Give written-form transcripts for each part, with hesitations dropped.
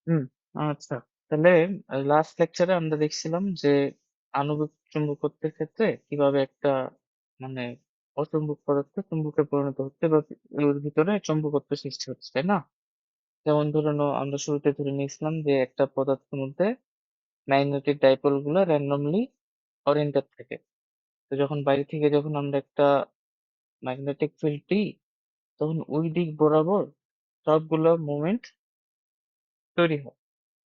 হুম, আচ্ছা। তাহলে লাস্ট লেকচারে আমরা দেখছিলাম যে আণবিক চুম্বকত্বের ক্ষেত্রে কিভাবে একটা মানে অচুম্বক পদার্থ চুম্বকে পরিণত হচ্ছে বা ওর ভিতরে চুম্বকত্ব সৃষ্টি হচ্ছে, তাই না? যেমন ধরে নাও আমরা শুরুতে ধরে নিয়েছিলাম যে একটা পদার্থের মধ্যে ম্যাগনেটিক ডাইপোল গুলো র্যান্ডমলি ওরিয়েন্টেড থাকে। তো যখন বাইরে থেকে যখন আমরা একটা ম্যাগনেটিক ফিল্ড দিই তখন ওই দিক বরাবর সবগুলো মোমেন্ট তৈরি হয়,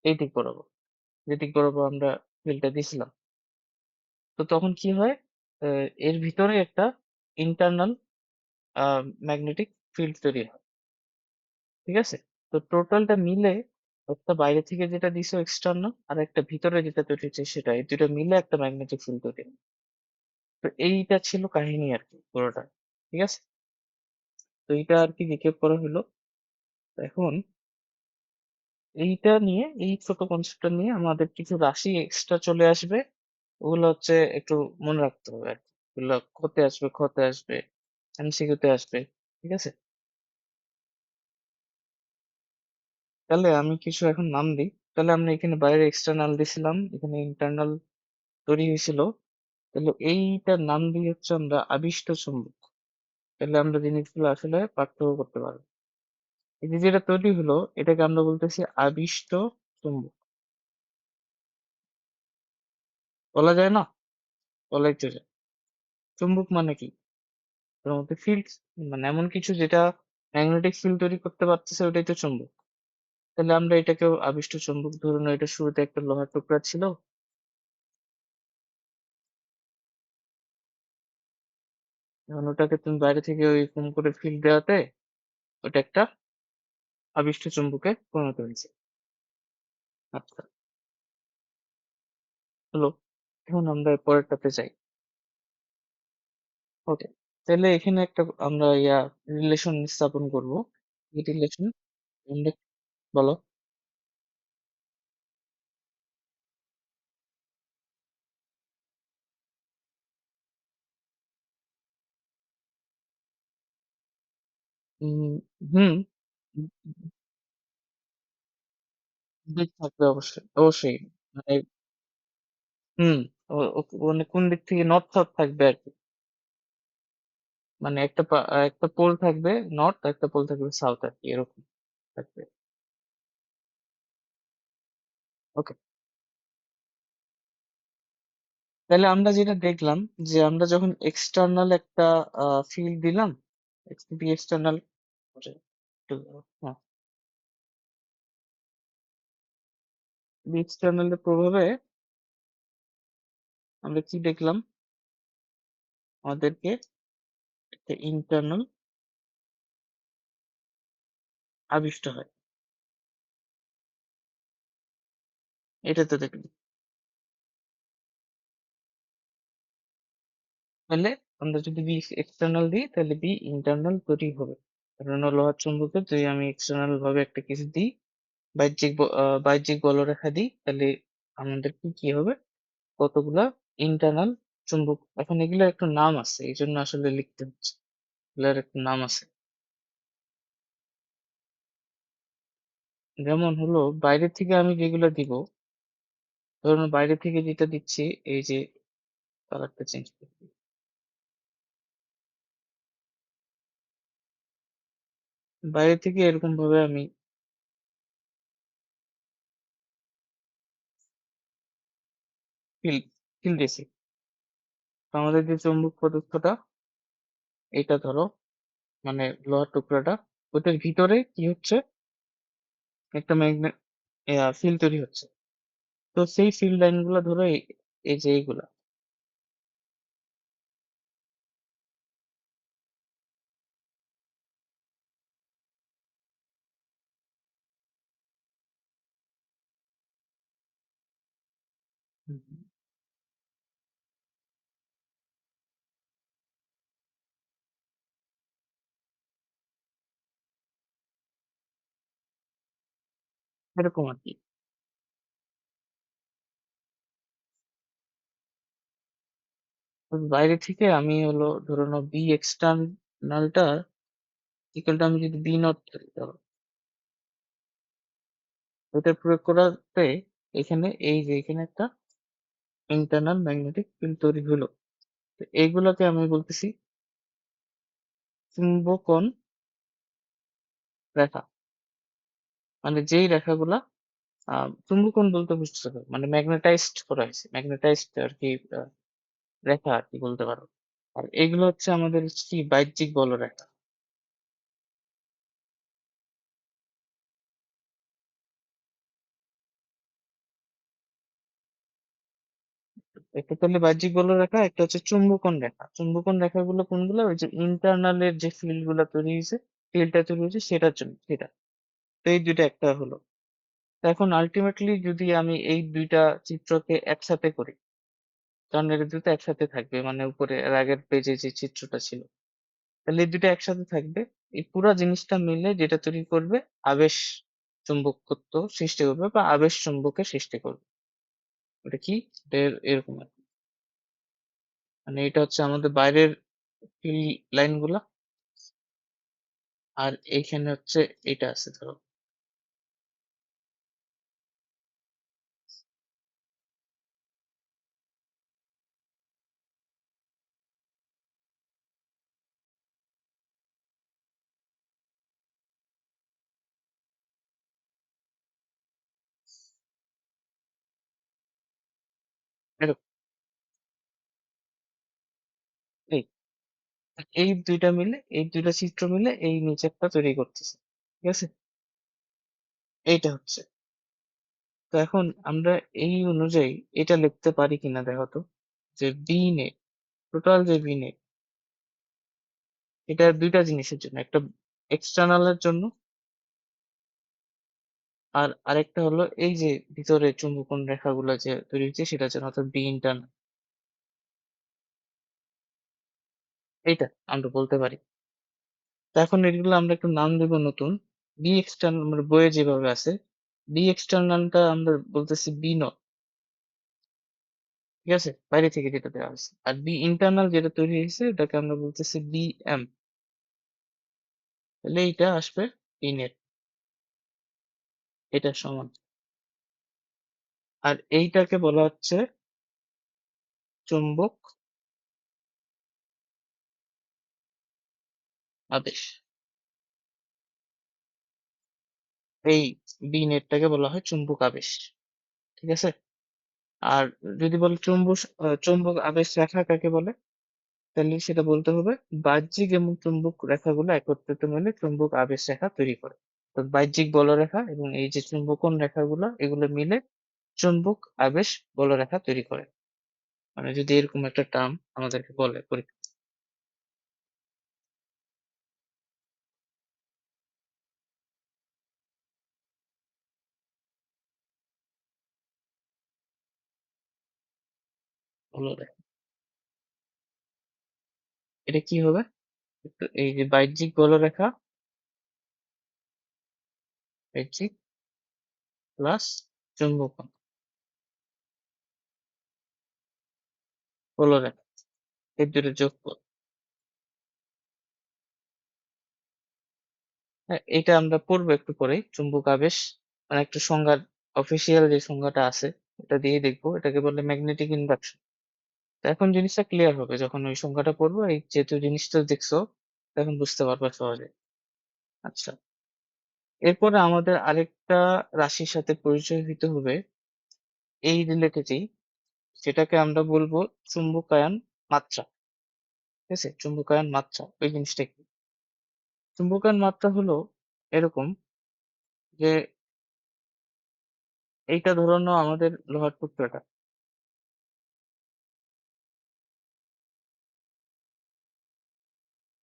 এই দিক বরাবর, যে দিক বরাবর আমরা ফিল্ডটা দিছিলাম। তো তখন কি হয়, এর ভিতরে একটা ইন্টারনাল ম্যাগনেটিক ফিল্ড তৈরি হয়, ঠিক আছে? তো টোটালটা মিলে একটা বাইরে থেকে যেটা দিছো এক্সটার্নাল আর একটা ভিতরে যেটা তৈরি হচ্ছে সেটা, এই দুটো মিলে একটা ম্যাগনেটিক ফিল্ড তৈরি হয়। তো এইটা ছিল কাহিনী আর কি পুরোটা, ঠিক আছে? তো এইটা আর কি রিক্যাপ করা হলো। তো এখন এইটা নিয়ে, এই ছোট কনসেপ্টটা নিয়ে আমাদের কিছু রাশি এক্সট্রা চলে আসবে। ওগুলো হচ্ছে একটু মনে রাখতে হবে আর কি। ওগুলো কতে আসবে, ক্ষতে আসবে, এমসিকিউতে আসবে, ঠিক আছে? তাহলে আমি কিছু এখন নাম দিই। তাহলে আমরা এখানে বাইরে এক্সটার্নাল দিছিলাম, এখানে ইন্টারনাল তৈরি হয়েছিল। তাহলে এইটার নাম দিয়ে হচ্ছে আমরা আবিষ্ট চুম্বক। তাহলে আমরা জিনিসগুলো আসলে পার্থক্য করতে পারবো। এই যে যেটা তৈরি হলো এটাকে আমরা বলতেছি আবিষ্ট চুম্বক। বলা যায় না? বলাই তো যায়। চুম্বক মানে কি? তার মধ্যে ফিল্ড, মানে এমন কিছু যেটা ম্যাগনেটিক ফিল্ড তৈরি করতে পারতেছে ওটাই তো চুম্বক। তাহলে আমরা এটাকেও আবিষ্ট চুম্বক, ধরুন এটা শুরুতে একটা লোহার টুকরা ছিল, এখন ওটাকে তুমি বাইরে থেকে ওইরকম করে ফিল্ড দেওয়াতে ওটা একটা আবিষ্ট চুম্বকে পরিণত হয়েছে। আচ্ছা, হলো। এখন আমরা পরেরটাতে যাই। ওকে, তাহলে এখানে একটা আমরা রিলেশন স্থাপন করব। এই রিলেশন আমরা, বলো। উম, হুম, দিক থাকবে অবশ্যই, অবশ্যই। মানে হুম, মানে কোন দিক থেকে নর্থ সাউথ থাকবে আর কি। মানে একটা পোল থাকবে নর্থ, একটা পোল থাকবে সাউথ আর কি, এরকম থাকবে। ওকে, তাহলে আমরা যেটা দেখলাম যে আমরা যখন এক্সটার্নাল একটা ফিল্ড দিলাম, এক্সটার্নাল, হ্যাঁ, এক্সটার্নাল এর প্রভাবে আমরা কি দেখলাম, আমাদেরকে একটা ইন্টারনাল আবিষ্ট হয়, এটা তো দেখলাম। তাহলে আমরা যদি বি এক্সটার্নাল দিই তাহলে বি ইন্টারনাল তৈরি হবে। কারণ লোহার চুম্বকে যদি আমি এক্সটার্নাল ভাবে একটা কিছু দিই, বাহ্যিক বলরেখা দিই, তাহলে আমাদের কি কি হবে, কতগুলা ইন্টারনাল চুম্বক। এখন এগুলোর একটা নাম আছে, এই জন্য আসলে লিখতে হচ্ছে, এগুলোর একটা নাম আছে। যেমন হলো বাইরে থেকে আমি যেগুলো দিব, ধরুন বাইরে থেকে যেটা দিচ্ছি, এই যে কালারটা চেঞ্জ করে দিই। বাইরে থেকে এরকম ভাবে আমি ফিল ফিল দিছি। তো আমাদের যে চুম্বক পদার্থটা, এটা ধরো মানে লোহার টুকরাটা, ওটার ভিতরে কি হচ্ছে, একটা ম্যাগনেট ফিল্ড তৈরি হচ্ছে। তো সেই ফিল্ড লাইন গুলা ধরো এই যে এইগুলা। হুম, হুম, এরকম আর কি। তো বাইরে থেকে আমি হলো ধরে নাও বি এক্সটার্নালটা ইকুয়ালটা আমি যদি বি নট ধরি, ধরো ওইটা প্রয়োগ করাতে এখানে এই যে এখানে একটা ইন্টারনাল ম্যাগনেটিক ফিল্ড তৈরি হলো। তো এইগুলোকে আমি বলতেছি চুম্বকন রেখা। মানে যেই রেখাগুলা চুম্বকন বলতে বুঝছো তো, মানে ম্যাগনেটাইজড করা হয়েছে, ম্যাগনেটাইজড আর কি রেখা আর কি বলতে পারো। আর এগুলো হচ্ছে আমাদের কি বাহ্যিক বলরেখা। একটা তাহলে বাহ্যিক বলরেখা, একটা হচ্ছে চুম্বকন রেখা। চুম্বকন রেখাগুলো কোনগুলো? ওই যে ইন্টারনালের যে ফিল্ড গুলা তৈরি হয়েছে, ফিল্ডটা তৈরি হয়েছে সেটার জন্য, সেটা। তো এই দুইটা একটা হলো। তো এখন আলটিমেটলি যদি আমি এই দুইটা চিত্রকে একসাথে করি, কারণ এর দুটো একসাথে থাকবে, মানে উপরে এর আগের পেজে যে চিত্রটা ছিল, তাহলে এই দুটো একসাথে থাকবে। এই পুরা জিনিসটা মিলে যেটা তৈরি করবে আবেশ চুম্বকত্ব সৃষ্টি করবে বা আবেশ চুম্বকের সৃষ্টি করবে। ওটা কি? এটা এরকম আর কি। মানে এটা হচ্ছে আমাদের বাইরের ফিল্ড লাইন গুলা, আর এইখানে হচ্ছে এটা আছে ধরো। এরকম এই এই দুইটা মিলে, এই দুইটা চিত্র মিলে এই নিচে একটা তৈরি করতেছে। ঠিক আছে, এইটা হচ্ছে। তো এখন আমরা এই অনুযায়ী এটা লিখতে পারি কিনা দেখো তো, যে বি নেট, টোটাল যে বি নেট, এটা দুইটা জিনিসের জন্য, একটা এক্সটার্নাল এর জন্য, আর আরেকটা হলো এই যে ভিতরে চুম্বকন রেখাগুলো যে তৈরি হচ্ছে সেটার জন্য, অর্থাৎ বি ইন্টার্নাল। এইটা আমরা বলতে পারি। তো এখন এগুলো আমরা একটু নাম দেবো নতুন। বি এক্সটার্নাল মানে বইয়ে যেভাবে আছে, বি এক্সটার্নালটা আমরা বলতেছি বি নট। ঠিক আছে, বাইরে থেকে যেটা দেওয়া হয়েছে। আর বি ইন্টারনাল যেটা তৈরি হয়েছে এটাকে আমরা বলতেছি বি এম। তাহলে এইটা আসবে বি নেট, এটা সমান। আর এইটাকে বলা হচ্ছে চুম্বক আবেশ। এই বি নেটটাকে বলা হয় চুম্বক আবেশ। ঠিক আছে। আর যদি বলে চুম্বক আবেশ রেখা কাকে বলে, তাহলে সেটা বলতে হবে বাহ্যিক এবং চুম্বক রেখাগুলো একত্রিত মিলে চুম্বক আবেশ রেখা তৈরি করে। তো বাহ্যিক বলরেখা এবং এই যে চুম্বকন রেখাগুলো, এগুলো মিলে চুম্বক আবেশ বলরেখা তৈরি করে। মানে যদি এরকম একটা টার্ম আমাদেরকে বলে পরীক্ষা, বলরেখা, এটা কি হবে? একটু এই যে বাহ্যিক বলরেখা, বাহ্যিক প্লাস চুম্বকন বলরেখা, এই দুটো যোগফল। হ্যাঁ, এটা আমরা পড়বো একটু পরেই। চুম্বক আবেশ মানে একটা সংজ্ঞা, অফিসিয়াল যে সংজ্ঞাটা আছে ওটা দিয়ে দেখবো, এটাকে বলে ম্যাগনেটিক ইন্ডাকশন। তো এখন জিনিসটা ক্লিয়ার হবে যখন ওই সংখ্যাটা পড়বো। এই যেহেতু জিনিসটা দেখছো, তখন বুঝতে পারবে সহজে। আচ্ছা, এরপরে আমাদের আরেকটা রাশির সাথে পরিচয় হইতে হবে এই রিলেটেডই, সেটাকে আমরা বলবো চুম্বকায়ন মাত্রা। ঠিক আছে, চুম্বকায়ন মাত্রা ওই জিনিসটা কি? চুম্বকায়ন মাত্রা হলো এরকম যে, এইটা ধরে নাও আমাদের লোহার টুকরাটা,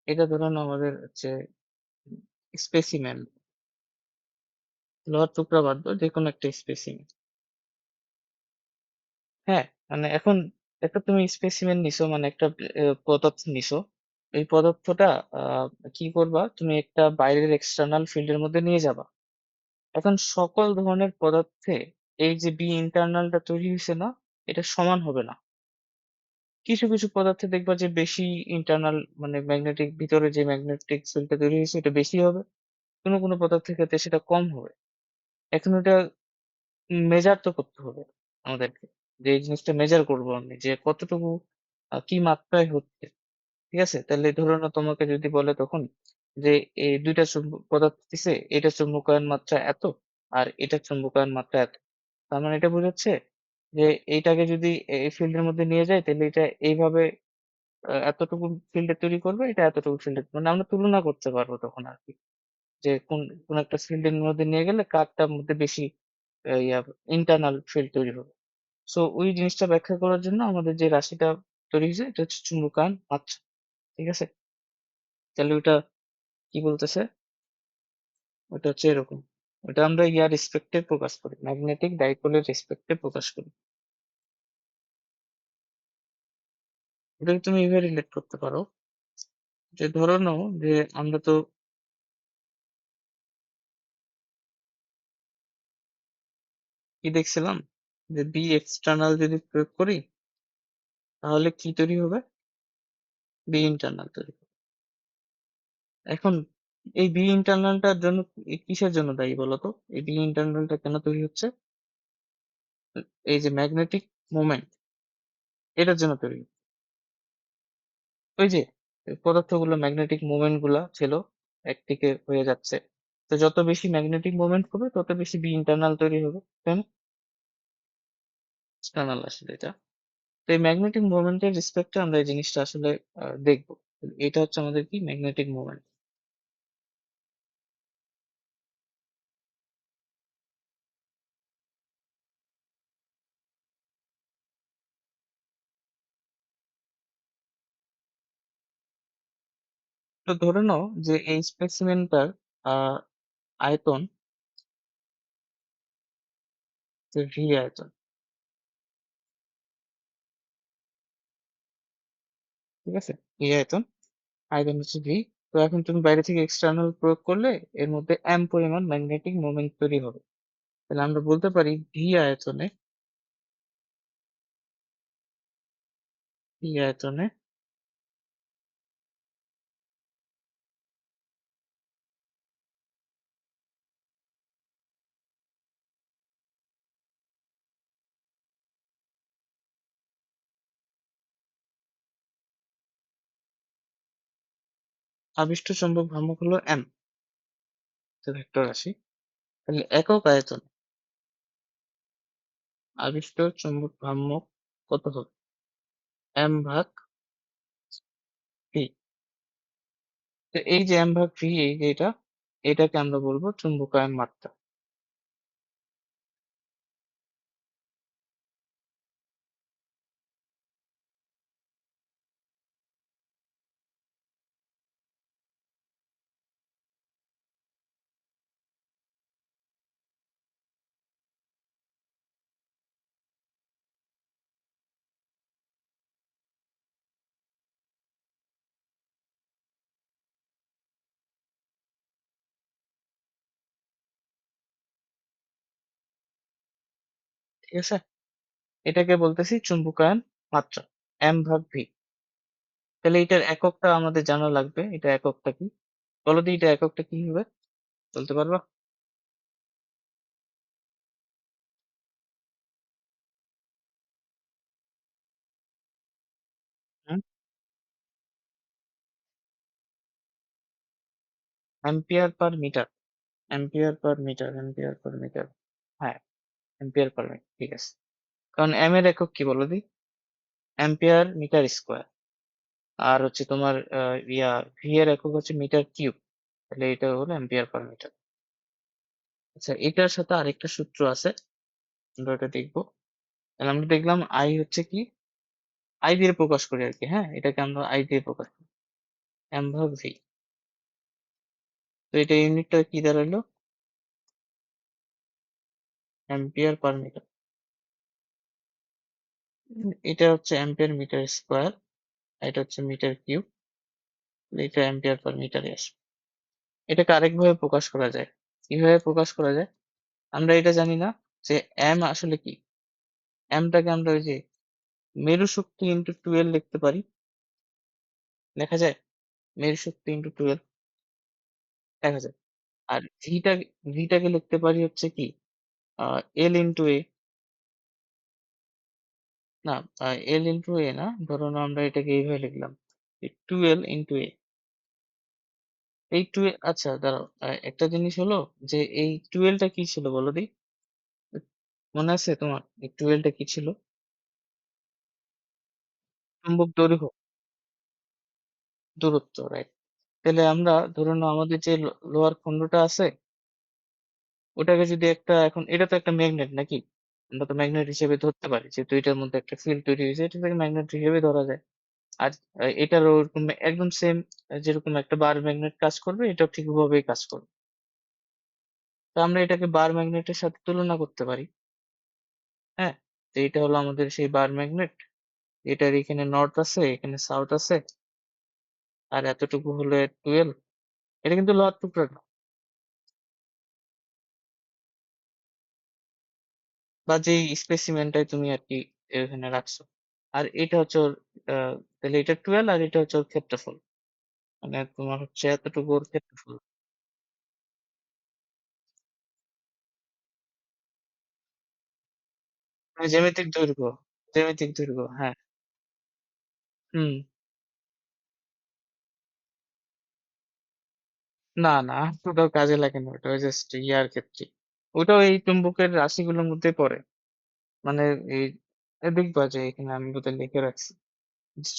এটা ধরে নাও আমাদের হচ্ছে স্পেসিমেন, লোহার টুকরা বাদ দাও, যে কোনো একটা স্পেসিমেন। হ্যাঁ, মানে এখন একটা তুমি স্পেসিমেন নিছো, মানে একটা পদার্থ নিছো। এই পদার্থটা আহ কি করবা, তুমি একটা বাইরের এক্সটার্নাল ফিল্ডের মধ্যে নিয়ে যাবা। এখন সকল ধরনের পদার্থে এই যে বি ইন্টারনালটা তৈরি হয়েছে না, এটা সমান হবে না। কিছু কিছু পদার্থে দেখবা যে বেশি ইন্টারনাল, মানে ম্যাগনেটিক ভিতরে যে ম্যাগনেটিক ফিল্ডটা তৈরি হয়েছে এটা বেশি হবে, কোনো কোনো পদার্থের ক্ষেত্রে সেটা কম হবে। এখন এটা মেজার তো করতে হবে আমাদেরকে, যে এই জিনিসটা মেজার করবো আমি যে কতটুকু কি মাত্রায় হচ্ছে। ঠিক আছে, তাহলে ধরো না তোমাকে যদি বলে তখন যে এই দুইটা চুম্বক পদার্থ দিছে, এটা চুম্বকায়ন মাত্রা এত আর এটা চুম্বকায়ন মাত্রা এত, তার মানে এটা বোঝাচ্ছে যে এইটাকে যদি এই ফিল্ডের মধ্যে নিয়ে যায় তাহলে এটা এইভাবে এতটুকু ফিল্ডে তৈরি করবে, এটা এতটুকু ফিল্ডে, মানে আমরা তুলনা করতে পারবো তখন আর কি, যে কোন কোন একটা ফিল্ডের মধ্যে নিয়ে গেলে কারটার মধ্যে বেশি ইন্টারনাল ফিল্ড তৈরি হবে। সো ওই জিনিসটা ব্যাখ্যা করার জন্য আমাদের যে রাশিটা তৈরি হয়েছে এটা হচ্ছে চুম্বকায়ন মাত্রা। ঠিক আছে, তাহলে ওটা কি বলতেছে, ওটা হচ্ছে এরকম, ওটা আমরা ইয়ার রেসপেক্টে প্রকাশ করি, ম্যাগনেটিক ডাইপোলের রেসপেক্টে প্রকাশ করি। এটাকে তুমি এইভাবে রিলেট করতে পারো যে ধরো নাও যে আমরা তো কি দেখছিলাম, যে বি এক্সটার্নাল যদি প্রয়োগ করি তাহলে কি তৈরি হবে, বি ইন্টারনাল তৈরি হবে। এখন এই বি ইন্টারনালটার জন্য কিসের জন্য দায়ী বলতো, এই বি ইন্টারনালটা কেন তৈরি হচ্ছে, এই যে ম্যাগনেটিক মোমেন্ট এটার জন্য তৈরি হচ্ছে। ওই যে পদার্থগুলো ম্যাগনেটিক মোমেন্ট গুলা ছিল একদিকে হয়ে যাচ্ছে, তো যত বেশি ম্যাগনেটিক মোমেন্ট হবে তত বেশি বি ইন্টারনাল তৈরি হবে, তাই না? এক্সটার্নাল আসলে এটা, তো এই ম্যাগনেটিক মোমেন্টের রেসপেক্টে আমরা এই জিনিসটা আসলে দেখবো। এটা হচ্ছে আমাদের কি ম্যাগনেটিক মোমেন্ট। তো ধরে নাও যে এই স্পেসিমেনটার আয়তন যে ভি আয়তন, ঠিক আছে, ভি আয়তন, আয়তন হচ্ছে ভি। তো এখন তুমি বাইরে থেকে এক্সটার্নাল প্রয়োগ করলে এর মধ্যে এম পরিমাণ ম্যাগনেটিক মোমেন্ট তৈরি হবে। তাহলে আমরা বলতে পারি ভি আয়তনে আবিষ্ট চৌম্বক ভ্রামক হলো এম, তো ভেক্টর রাশি। তাহলে একক আয়তনে আবিষ্ট চৌম্বক ভ্রামক কত হবে, এম ভাগ ভি। তো এই যে এম ভাগ ভি, এই যে এটাকে আমরা বলবো চুম্বকায়ন মাত্রা। ঠিক আছে, এটাকে বলতেছি চুম্বকায়ন মাত্রা, এম ভাগ ভি। তাহলে এটার এককটা আমাদের জানা লাগবে, এটা এককটা কি, বলো তো এটা এককটা কি হবে, বলতে পারবা? হুম, ampere per metre, ampere per metre, ampere per metre, হ্যাঁ, অ্যাম্পিয়ার পার মিটার, ঠিক আছে। কারণ এম এর একক কি বলো দি, অ্যাম্পিয়ার মিটার স্কোয়ার, আর হচ্ছে তোমার ভি এর একক হচ্ছে মিটার কিউব, তাহলে এটা হলো অ্যাম্পিয়ার পার মিটার। আচ্ছা, এটার সাথে আরেকটা সূত্র আছে, আমরা এটা দেখবো। তাহলে আমরা দেখলাম আই হচ্ছে কি, আই দিয়ে প্রকাশ করি আর কি, হ্যাঁ, এটাকে আমরা আই দিয়ে প্রকাশ করি, এম ভাগ ভি। তো এটা ইউনিটটা কি দাঁড়ালো, অ্যাম্পিয়ার পার মিটার। এটা হচ্ছে অ্যাম্পিয়ার মিটার স্কোয়ার, এটা হচ্ছে মিটার কিউব, এটা অ্যাম্পিয়ার পার মিটারে আসে। এটাকে আরেকভাবে প্রকাশ করা যায়, কিভাবে প্রকাশ করা যায়, আমরা এটা জানি না যে এম আসলে কি, এমটাকে আমরা ওই যে মেরু শক্তি ইন্টু টুয়েলভ লিখতে পারি, লেখা যায়, মেরু শক্তি ইন্টু টুয়েলভ লেখা যায়। আর ভিটাকে লিখতে পারি হচ্ছে কি, এল ইন্টু এ না, এল ইন্টু এ না, ধরো না আমরা এটাকে এইভাবে লিখলাম, টুয়েলভ ইন্টু এ। এই টুয়েলভ, আচ্ছা দাঁড়াও, একটা জিনিস হলো যে এই টুয়েলভটা কি ছিল বলো দি, মনে আছে তোমার এই টুয়েলভটা কি ছিল? চুম্বক দৈর্ঘ্য, দূরত্ব, রাইট। তাহলে আমরা ধরুন আমাদের যে লোহার খণ্ডটা আছে, ওটাকে যদি একটা, এখন এটা তো একটা ম্যাগনেট নাকি, আমরা তো ম্যাগনেট হিসেবে ধরতে পারি যে দুইটার মধ্যে একটা ফিল্ড তৈরি হয়েছে, এটা থেকে ম্যাগনেট হিসেবে ধরা যায়। আর এটারও ওরকম একদম সেম, যেরকম একটা বার ম্যাগনেট কাজ করবে, এটাও ঠিক ওভাবেই কাজ করবে। তো আমরা এটাকে বার ম্যাগনেটের সাথে তুলনা করতে পারি। হ্যাঁ, তো এটা হলো আমাদের সেই বার ম্যাগনেট, এটার এখানে নর্থ আছে, এখানে সাউথ আছে, আর এতটুকু হলো টুয়েলভ। এটা কিন্তু লোহার টুকরা না, বা যেই স্পেসিমেনটাই তুমি আর কি এখানে রাখছো। আর এটা হচ্ছে ওর, তাহলে এটা টুয়েলভ আর এটা হচ্ছে ওর ক্ষেত্রফল, মানে তোমার হচ্ছে এতটুকু ওর ক্ষেত্রফল। মানে জ্যামিতিক দৈর্ঘ্য, জ্যামিতিক দৈর্ঘ্য, হ্যাঁ। হুম। না না, ওটাও কাজে লাগে না, ওটা জাস্ট ইয়ার ক্ষেত্রে। ওটাও এই চুম্বকের রাশিগুলোর মধ্যে পড়ে। মানে এই, দেখবা যে এখানে আমি বোধহয় লিখে রাখছি,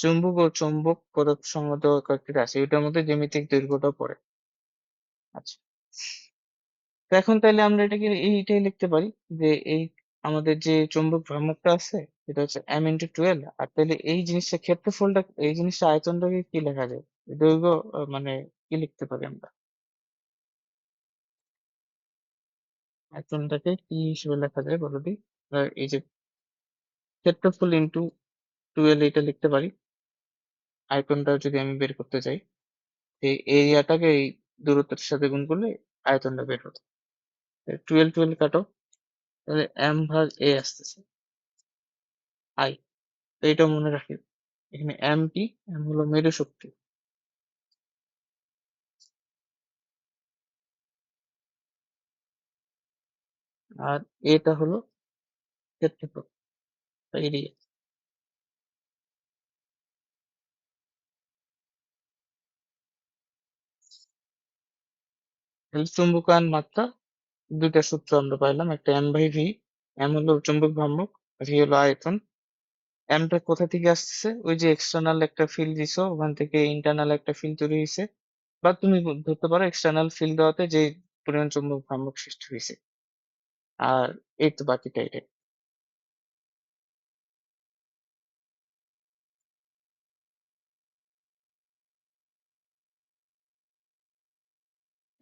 চুম্বক ও চৌম্বক পদার্থ সংগত কয়েকটি রাশি, ওটার মধ্যে জ্যামিতিক দৈর্ঘ্যটাও পড়ে। আচ্ছা, তো এখন তাইলে আমরা এটাকে এইটাই লিখতে পারি যে এই আমাদের যে চৌম্বক ভ্রামকটা আছে, এটা হচ্ছে এম ইন্টু টুয়েলভ। আর তাহলে এই জিনিসটা ক্ষেত্রফলটা, এই জিনিসটা আয়তনটাকে কি লেখা যায়? দৈর্ঘ্য, মানে কি লিখতে পারি আমরা? আয়তনটাকে কি হিসেবে লেখা যায় বলো দি? এই যে ক্ষেত্রফল ইন্টু টুয়েলভ, এটা লিখতে পারি। আয়তনটা যদি আমি বের করতে চাই, এই এরিয়াটাকে এই দূরত্বের সাথে গুণ করলে আয়তনটা বের হতো। টুয়েলভ টুয়েলভ কাটো, তাহলে এম ভাগ এ আসতেছে, আই। তো এটা মনে রাখি, এখানে এম কি, এম হলো মেরু শক্তি, আর এটা হলো ক্ষেত্রফল, এরিয়া। তাহলে চুম্বকায়ন মাত্রা, দুইটা সূত্র আমরা পাইলাম, একটা এম বাই ভি। এম হলো চুম্বক ভ্রামক, ভি হলো আয়তন। এমটা কোথা থেকে আসতেছে? ওই যে এক্সটার্নাল একটা ফিল্ড দিছো, ওখান থেকে ইন্টারনাল একটা ফিল্ড তৈরি হয়েছে, বা তুমি ধরতে পারো এক্সটার্নাল ফিল্ড দেওয়াতে যে পরিমাণ চুম্বক ভ্রামক সৃষ্টি হয়েছে। আর এই তো বাকিটা এটাই।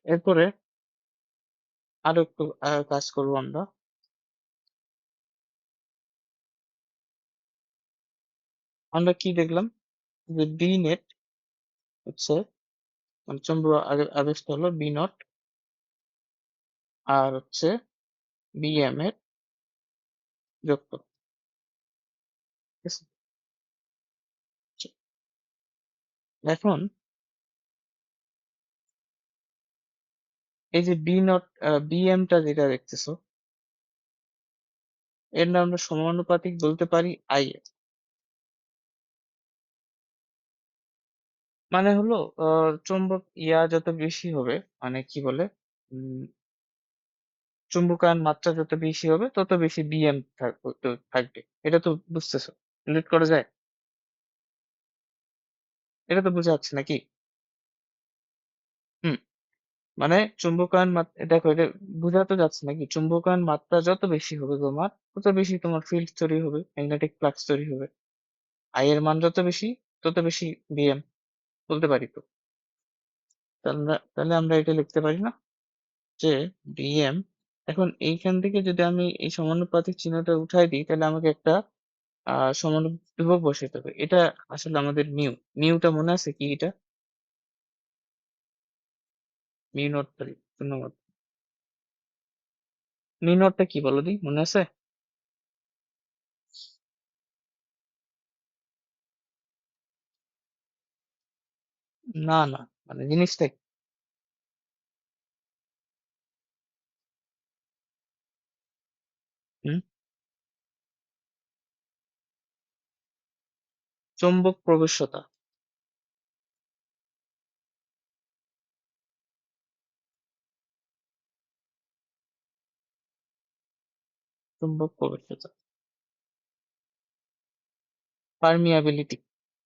এরপরে আরো একটু কাজ করবো আমরা। আমরা কি দেখলাম যে বি নেট হচ্ছে, মানে চুম্বক আবেশটা হলো বি নট, আর হচ্ছে বি এম এর যোগফল। ঠিক আছে? আচ্ছা, এখন এই যে বি নট, বি এমটা যেটা দেখতেছো, এর নাম আমরা সমানুপাতিক বলতে পারি আই এর। মানে হলো চুম্বক ইয়া যত বেশি হবে, মানে কি বলে, উম, চুম্বকায়ন মাত্রা যত বেশি হবে তত বেশি বিএম থাকবে। এটা তো বুঝতেছো, রিলেট করা যায়? এটা তো বোঝা যাচ্ছে নাকি? হুম। মানে চুম্বকায়ন মাত্রা, দেখো এটা বোঝা তো যাচ্ছে নাকি, চুম্বকায়ন মাত্রা যত বেশি হবে তোমার, তত বেশি তোমার ফিল্ড তৈরি হবে, ম্যাগনেটিক ফ্লাক্স তৈরি হবে। আই এর মান যত বেশি, তত বেশি বিএম বলতে পারি তো। তাহলে আমরা এটা লিখতে পারি না যে বিএম, এখন এইখান থেকে যদি আমি এই সমানুপাতিক চিহ্নটা উঠাই দিই, তাহলে আমাকে একটা সমানুধ্রুবক বসাতে হবে। এটা আসলে আমাদের মিউ, মিউটা মনে আছে কি এটা? মিউ নট, সরি, ধন্যবাদ। মিউ নটটা কি বলো দি, মনে আছে? না না, মানে জিনিসটা কি? চৌম্বক প্রবেশ্যতা। চুম্বক প্রবেশ্যতা, পারমিয়াবিলিটি,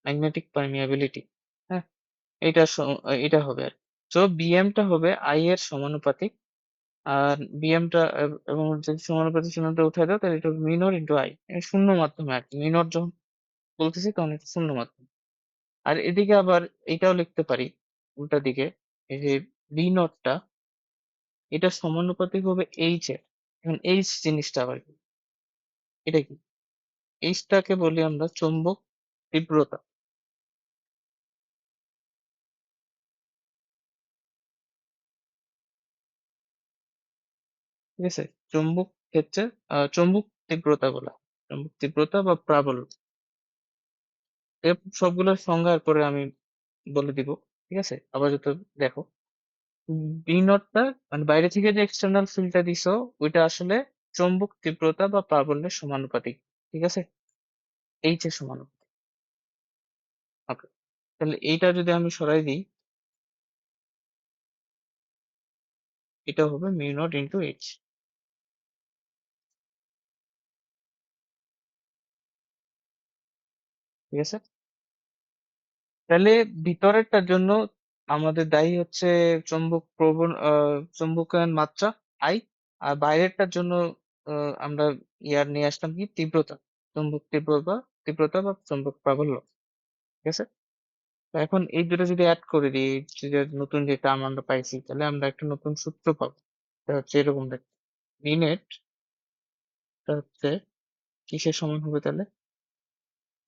ম্যাগনেটিক পারমিয়াবিলিটি। হ্যাঁ, এটা হবে আর তো বিএমটা হবে আই এর সমানুপাতিক। আর বিএমটা এবং যদি সমানুপাতিক চিহ্নটা উঠাই দাও তাহলে এটা মিউ নট ইন্টু আই, শূন্য মাধ্যমে আর কি। মিউ নট যখন বলতেছি তখন এটা শূন্য মাধ্যমে। আর এদিকে আবার এটাও লিখতে পারি উল্টা দিকে, এই যে বি নটটা এটা সমানুপাতিক হবে এইচ এর। এখন এইচ জিনিসটা আবার কি, এটা কি? এইচটাকে বলি আমরা চৌম্বক তীব্রতা। ঠিক আছে, চৌম্বক ক্ষেত্রে চৌম্বক তীব্রতা বলা হয়। চৌম্বক তীব্রতা বা প্রাবল্য, এর সবগুলোর সংজ্ঞা পরে আমি বলে দিব। ঠিক আছে, আপাতত দেখো বি নটটা মানে বাইরে থেকে যে এক্সটার্নাল ফিল্ডটা দিছো ওইটা আসলে চৌম্বক তীব্রতা বা প্রাবল্যের সমানুপাতিক। ঠিক আছে, এইচ এর সমানুপাতিক। ওকে, তাহলে এইটা যদি আমি সরাই দিই, এটা হবে মিউ নট ইন্টু এইচ। ঠিক আছে, তাহলে ভিতরেরটার জন্য আমাদের দায়ী হচ্ছে চৌম্বকায়ন মাত্রা আই। আর বাইরেরটার জন্য আমরা ইয়ার নিয়ে আসলাম কি তীব্রতা, চৌম্বক তীব্রতা বা চৌম্বক প্রাবল্য। ঠিক আছে, তো এখন এই দুটো যদি অ্যাড করে দিই, যে নতুন যে টার্ম আমরা পাইছি, তাহলে আমরা একটা নতুন সূত্র পাবো। এটা হচ্ছে এরকম দেখতে, বি নেট হচ্ছে কিসের সমান হবে তাহলে?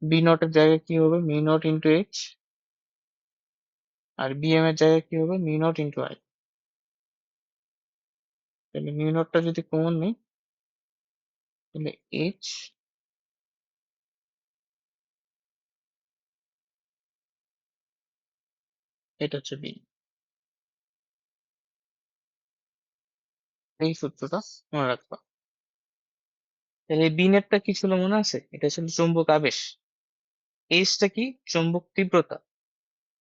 বি নট এর জায়গায় কি হবে? Mu naught into H. আর বি এম এর জায়গায় কি হবে? Mu naught into I. তাহলে মিউ নটটা যদি কমন নিই তাহলে এইচ, এটা হচ্ছে বি। এই সূত্রটা মনে রাখবা। তাহলে এই বি নেটটা কি ছিল মনে আছে? এটা ছিল চৌম্বক আবেশ। এইচটা কি? চৌম্বক তীব্রতা।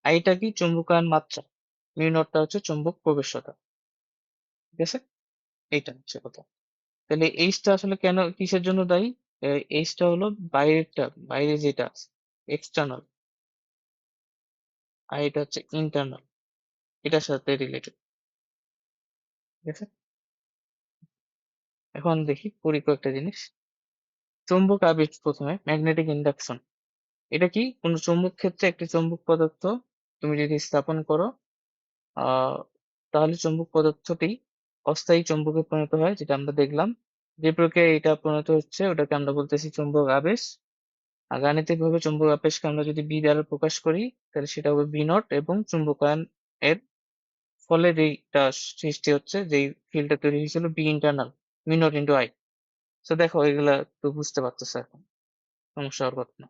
আইটা কি? চৌম্বকায়ন মাত্রা। মিউ নটটা হচ্ছে চৌম্বক প্রবেশ্যতা। ঠিক আছে, এইটা হচ্ছে কথা। তাহলে এইচটা আসলে কেন কিসের জন্য দায়ী? এইচটা হলো বাইরেরটা, বাইরে যেটা আছে এক্সটার্নাল, আর এটা হচ্ছে ইন্টারনাল, এটার সাথে রিলেটেড। ঠিক আছে, এখন দেখি করি কয়েকটা জিনিস। চৌম্বক আবেশ প্রথমে, ম্যাগনেটিক ইন্ডাকশন। এটা কি? কোনো চৌম্বক ক্ষেত্রে একটি চৌম্বক পদার্থ তুমি যদি স্থাপন করো, আহ তাহলে চৌম্বক পদার্থটি অস্থায়ী চৌম্বকে পরিণত হয়, যেটা আমরা দেখলাম। যে প্রক্রিয়ায় এটা পরিণত হচ্ছে ওটাকে আমরা বলতেছি চৌম্বক আবেশ। আর গাণিতিক ভাবে চৌম্বক আবেশকে আমরা যদি বি দ্বারা প্রকাশ করি তাহলে সেটা হবে বি নট, এবং চুম্বকায়ন এর ফলে যেইটা সৃষ্টি হচ্ছে, যেই ফিল্ডটা তৈরি হয়েছিল B internal, B naught into I. তো দেখো এগুলা তো বুঝতে পারতেছো এখন, সমস্যা হওয়ার কথা না।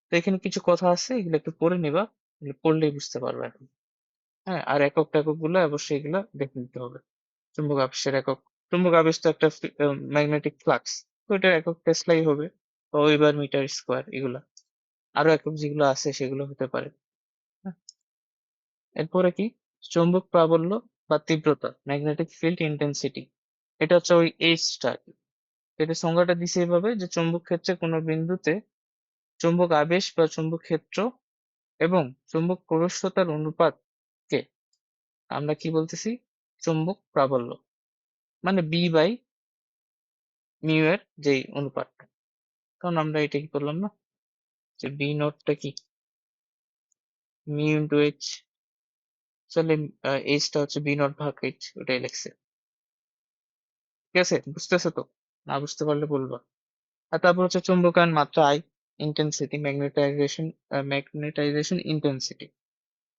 তো এখানে কিছু কথা আছে, এগুলো একটু পড়ে নিবা, এগুলো পড়লেই বুঝতে পারবে এখন। হ্যাঁ, আর একক টেকক গুলো অবশ্যই এগুলা দেখে নিতে হবে। চুম্বক আবেশের একক, চুম্বক আবেশ তো একটা ম্যাগনেটিক ফ্লাক্স, তো এটার একক টেসলাই হবে, বা ওয়েবার মিটার স্কোয়ার, এগুলা আরো একক যেগুলো আছে সেগুলো হতে পারে। হ্যাঁ, এরপরে কি? চৌম্বক প্রাবল্য বা তীব্রতা, ম্যাগনেটিক ফিল্ড ইন্টেন্সিটি। এটা হচ্ছে ওই এইচটা। এটা সংজ্ঞাটা দিছে এভাবে যে চৌম্বক ক্ষেত্রে কোনো বিন্দুতে চৌম্বক আবেশ বা চৌম্বক ক্ষেত্র এবং চৌম্বক প্রবেশ্যতার অনুপাতকে আমরা কি বলতেছি? চৌম্বক প্রাবল্য, মানে বি বাই মিউ এর যেই অনুপাতটা। কারণ আমরা এটা কি করলাম না, যে বি নটটা কি মিউ ইন্টু এইচ, তাহলে এইচটা হচ্ছে বি নট ভাগ এইচ, ওটাই লিখছে। ঠিক আছে, বুঝতেছো তো? না বুঝতে পারলে বলবা। আর তারপর হচ্ছে চুম্বকায়ন মাত্রা আই, ইন্টেন্সিটি, ম্যাগনেটাইজেশন ইন্টেন্সিটি।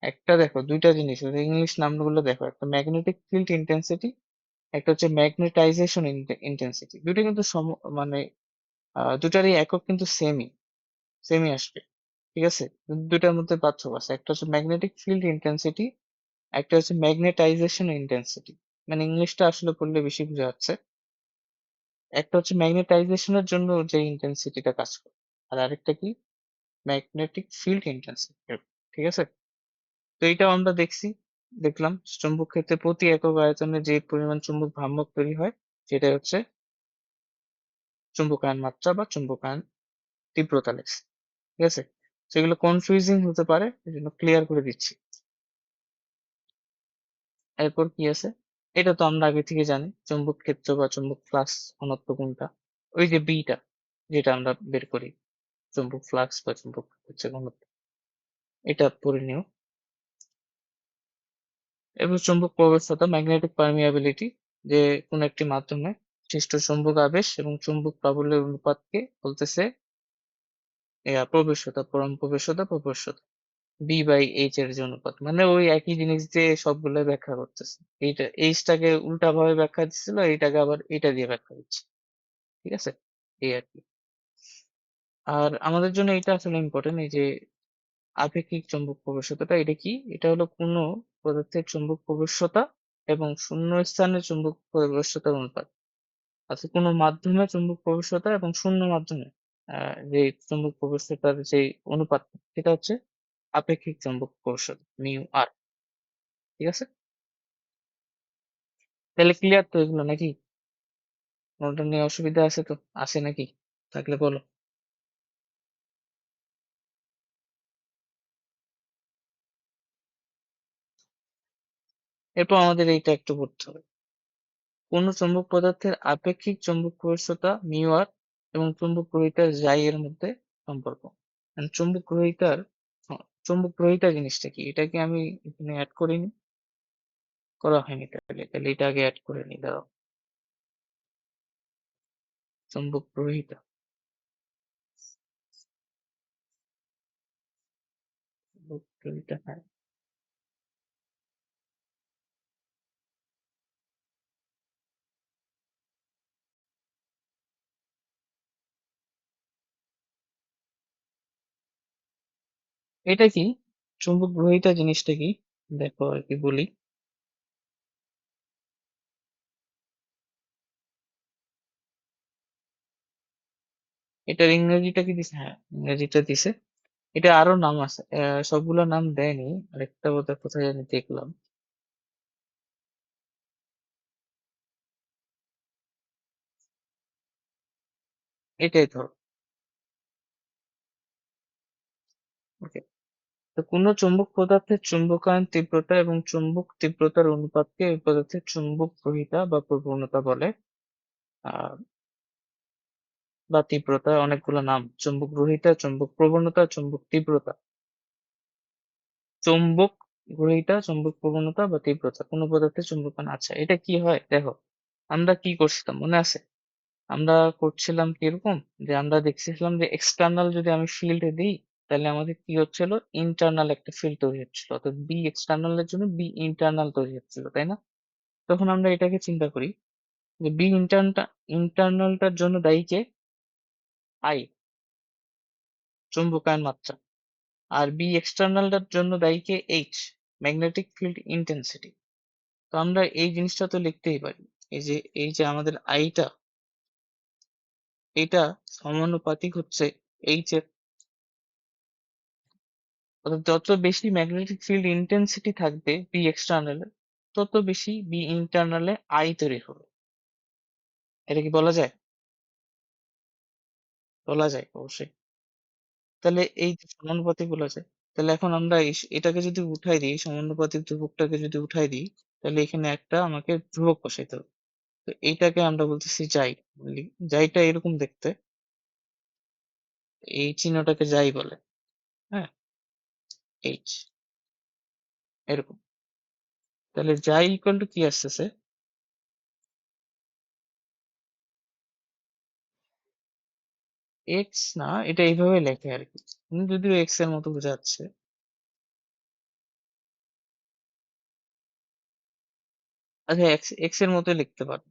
একটা দেখো দুইটা জিনিস, ইংলিশ নামগুলো দেখো, একটা ম্যাগনেটিক ফিল্ড ইন্টেন্সিটি, একটা হচ্ছে ম্যাগনেটাইজেশন ইন্টেন্সিটি। দুটো কিন্তু মানে দুটারই একক কিন্তু সেমই, সেমই আসবে। ঠিক আছে, দুটার মধ্যে পার্থক্য আছে, একটা হচ্ছে ম্যাগনেটিক ফিল্ড ইন্টেন্সিটি, একটা হচ্ছে ম্যাগনেটাইজেশন ইন্টেন্সিটি। মানে ইংলিশটা আসলে পড়লে বেশি বোঝা যাচ্ছে। একটা হচ্ছে ম্যাগনেটাইজেশনের জন্য যে ইন্টেন্সিটিটা কাজ করে, আর আরেকটা কি ম্যাগনেটিক ফিল্ড ইন্টেন্সিটি। ঠিক আছে? তো এইটাও আমরা দেখলাম চুম্বক ক্ষেত্রে প্রতি একক আয়তনে যে পরিমাণ চুম্বক ভ্রামক তৈরি হয় সেটাই হচ্ছে চুম্বকায়ন মাত্রা বা চুম্বকায়ন তীব্রতা লেখছি। ঠিক আছে? সেগুলো কনফিউজিং হতে পারে, এজন্য ক্লিয়ার করে দিচ্ছি। এরপর কি আছে? এটা তো আমরা আগে থেকে জানি, চুম্বক ক্ষেত্র বা চুম্বক ফ্লাক্স ঘনত্ব কোনটা? ওই যে বিটা, যেটা আমরা বের করি, চুম্বক ফ্লাক্স বা চুম্বক ক্ষেত্রের ঘনত্ব, এটা পড়ে নিও। এবার চুম্বক প্রবণতা, ম্যাগনেটিক পারমিয়াবিলিটি, যে কোন একটি মাধ্যমে সৃষ্ট চুম্বক আবেশ এবং চুম্বক প্রাবল্যের অনুপাতকে বলতেছে প্রবেশ্যতা, পরম প্রবেশ্যতা, প্রবেশ্যতা, বি বাই এইচ এর যে অনুপাত, মানে ওই একই জিনিস দিয়ে সবগুলো ব্যাখ্যা করতেছে। এইটা এইচটাকে উল্টা ভাবে ব্যাখ্যা দিচ্ছিল, এইটাকে আবার এটা দিয়ে ব্যাখ্যা দিচ্ছে। ঠিক আছে? এই আর কি। আর আমাদের জন্য এটা আসলে ইম্পর্টেন্ট, এই যে আপেক্ষিক চৌম্বক প্রবেশ্যতাটা, এটা কি? এটা হলো কোনো পদার্থের চুম্বক প্রবেশ্যতা এবং শূন্য স্থানে চুম্বক প্রবেশ্যতার অনুপাত। আচ্ছা, কোনো মাধ্যমে চুম্বক প্রবেশ্যতা এবং শূন্য মাধ্যমে যে চুম্বক প্রবেশ্যতার যে অনুপাত, সেটা হচ্ছে আপেক্ষিক চুম্বক প্রবেশ্যতা, মিউ আর। ঠিক আছে? তাহলে ক্লিয়ার তো এগুলো নাকি? কোনটা নিয়ে অসুবিধা আছে তো? আছে নাকি? থাকলে বলো। এরপর আমাদের এইটা একটু পড়তে হবে। কোন চৌম্বক পদার্থের আপেক্ষিক চৌম্বক প্রবেশ্যতা মিউ আর এবং চৌম্বক গ্রহিতার জাই এর মধ্যে সম্পর্ক। মানে চৌম্বক গ্রহিতার, চৌম্বক গ্রহিতা জিনিসটা কি? এটা কি আমি এখানে অ্যাড করিনি? করা হয়নি, তাহলে এটা আগে অ্যাড করে নি, দাঁড়াও। চৌম্বক গ্রহিতা, চৌম্বক গ্রহিতা, হ্যাঁ। এটা কি? চৌম্বক গ্রহিতা জিনিসটা কি? দেখো আর কি বলি। এটার ইংরেজিটা কি দিছে? হ্যাঁ, ইংরেজিটা দিছে। এটা আরো নাম আছে, সবগুলো নাম দেয়নি। আরেকটা বোধহয় কোথায় জানি দেখলাম। এটাই ধরো। ওকে। তো কোনো চৌম্বক পদার্থের চুম্বকায়ন তীব্রতা এবং চুম্বক তীব্রতার অনুপাতকে ওই পদার্থের চুম্বক গ্রহিতা বা প্রবণতা বলে। আহ বা তীব্রতা, অনেকগুলো নাম, চুম্বক গ্রহিতা, চুম্বক প্রবণতা, চুম্বক তীব্রতা। চুম্বক গ্রহিতা, চুম্বক প্রবণতা বা তীব্রতা কোনো পদার্থের চুম্বকায়ন। আচ্ছা, এটা কি হয় দেখো। আমরা কি করছিলাম মনে আছে? আমরা করছিলাম কিরকম, যে আমরা দেখছিলাম যে এক্সটার্নাল যদি আমি ফিল্ড দিই, তাহলে আমাদের কি হচ্ছিল, ইন্টারনাল একটা ফিল্ড তৈরি হচ্ছিল, অর্থাৎ বি এক্সটার্নাল এর জন্য বি ইন্টারনাল তৈরি হচ্ছিল, তাই না? তখন আমরা এটাকে চিন্তা করি যে বি ইন্টারনালটার জন্য দায়ী কে? আই, চুম্বকায়ন মাত্রা। আর বি এক্সটার্নালটার জন্য দায়ী কে? H, magnetic field intensity. তো আমরা এই জিনিসটা তো লিখতেই পারি, এই যে আমাদের আইটা, এটা সমানুপাতিক হচ্ছে এইচ এর। অর্থাৎ যত বেশি ম্যাগনেটিক ফিল্ড ইন্টেন্সিটি থাকবে বি এক্সটার্নালে, তত বেশি বি ইন্টারনালে আই তৈরি হবে। এটা কি বলা যায়? বলা যায় অবশ্যই। তাহলে এই যে সমানুপাতিক বলা যায়, তাহলে এখন আমরা এটাকে যদি উঠাই দিই, সমানুপাতিক ধ্রুবকটাকে যদি উঠাই দিই, তাহলে এখানে একটা আমাকে ধ্রুবক বসাইতে হবে। তো এইটাকে আমরা বলতেছি যাই। যাইটা এরকম দেখতে, এই চিহ্নটাকে যাই বলে। হ্যাঁ, এইচ, এরকম। তাহলে যাই ইকুয়াল টু কি আসতেছে? এক্স না, এটা এইভাবে লেখে আর কি, যদিও এক্স এর মতো বোঝাচ্ছে। আচ্ছা, এক্স এক্স এর মতোই লিখতে পারো,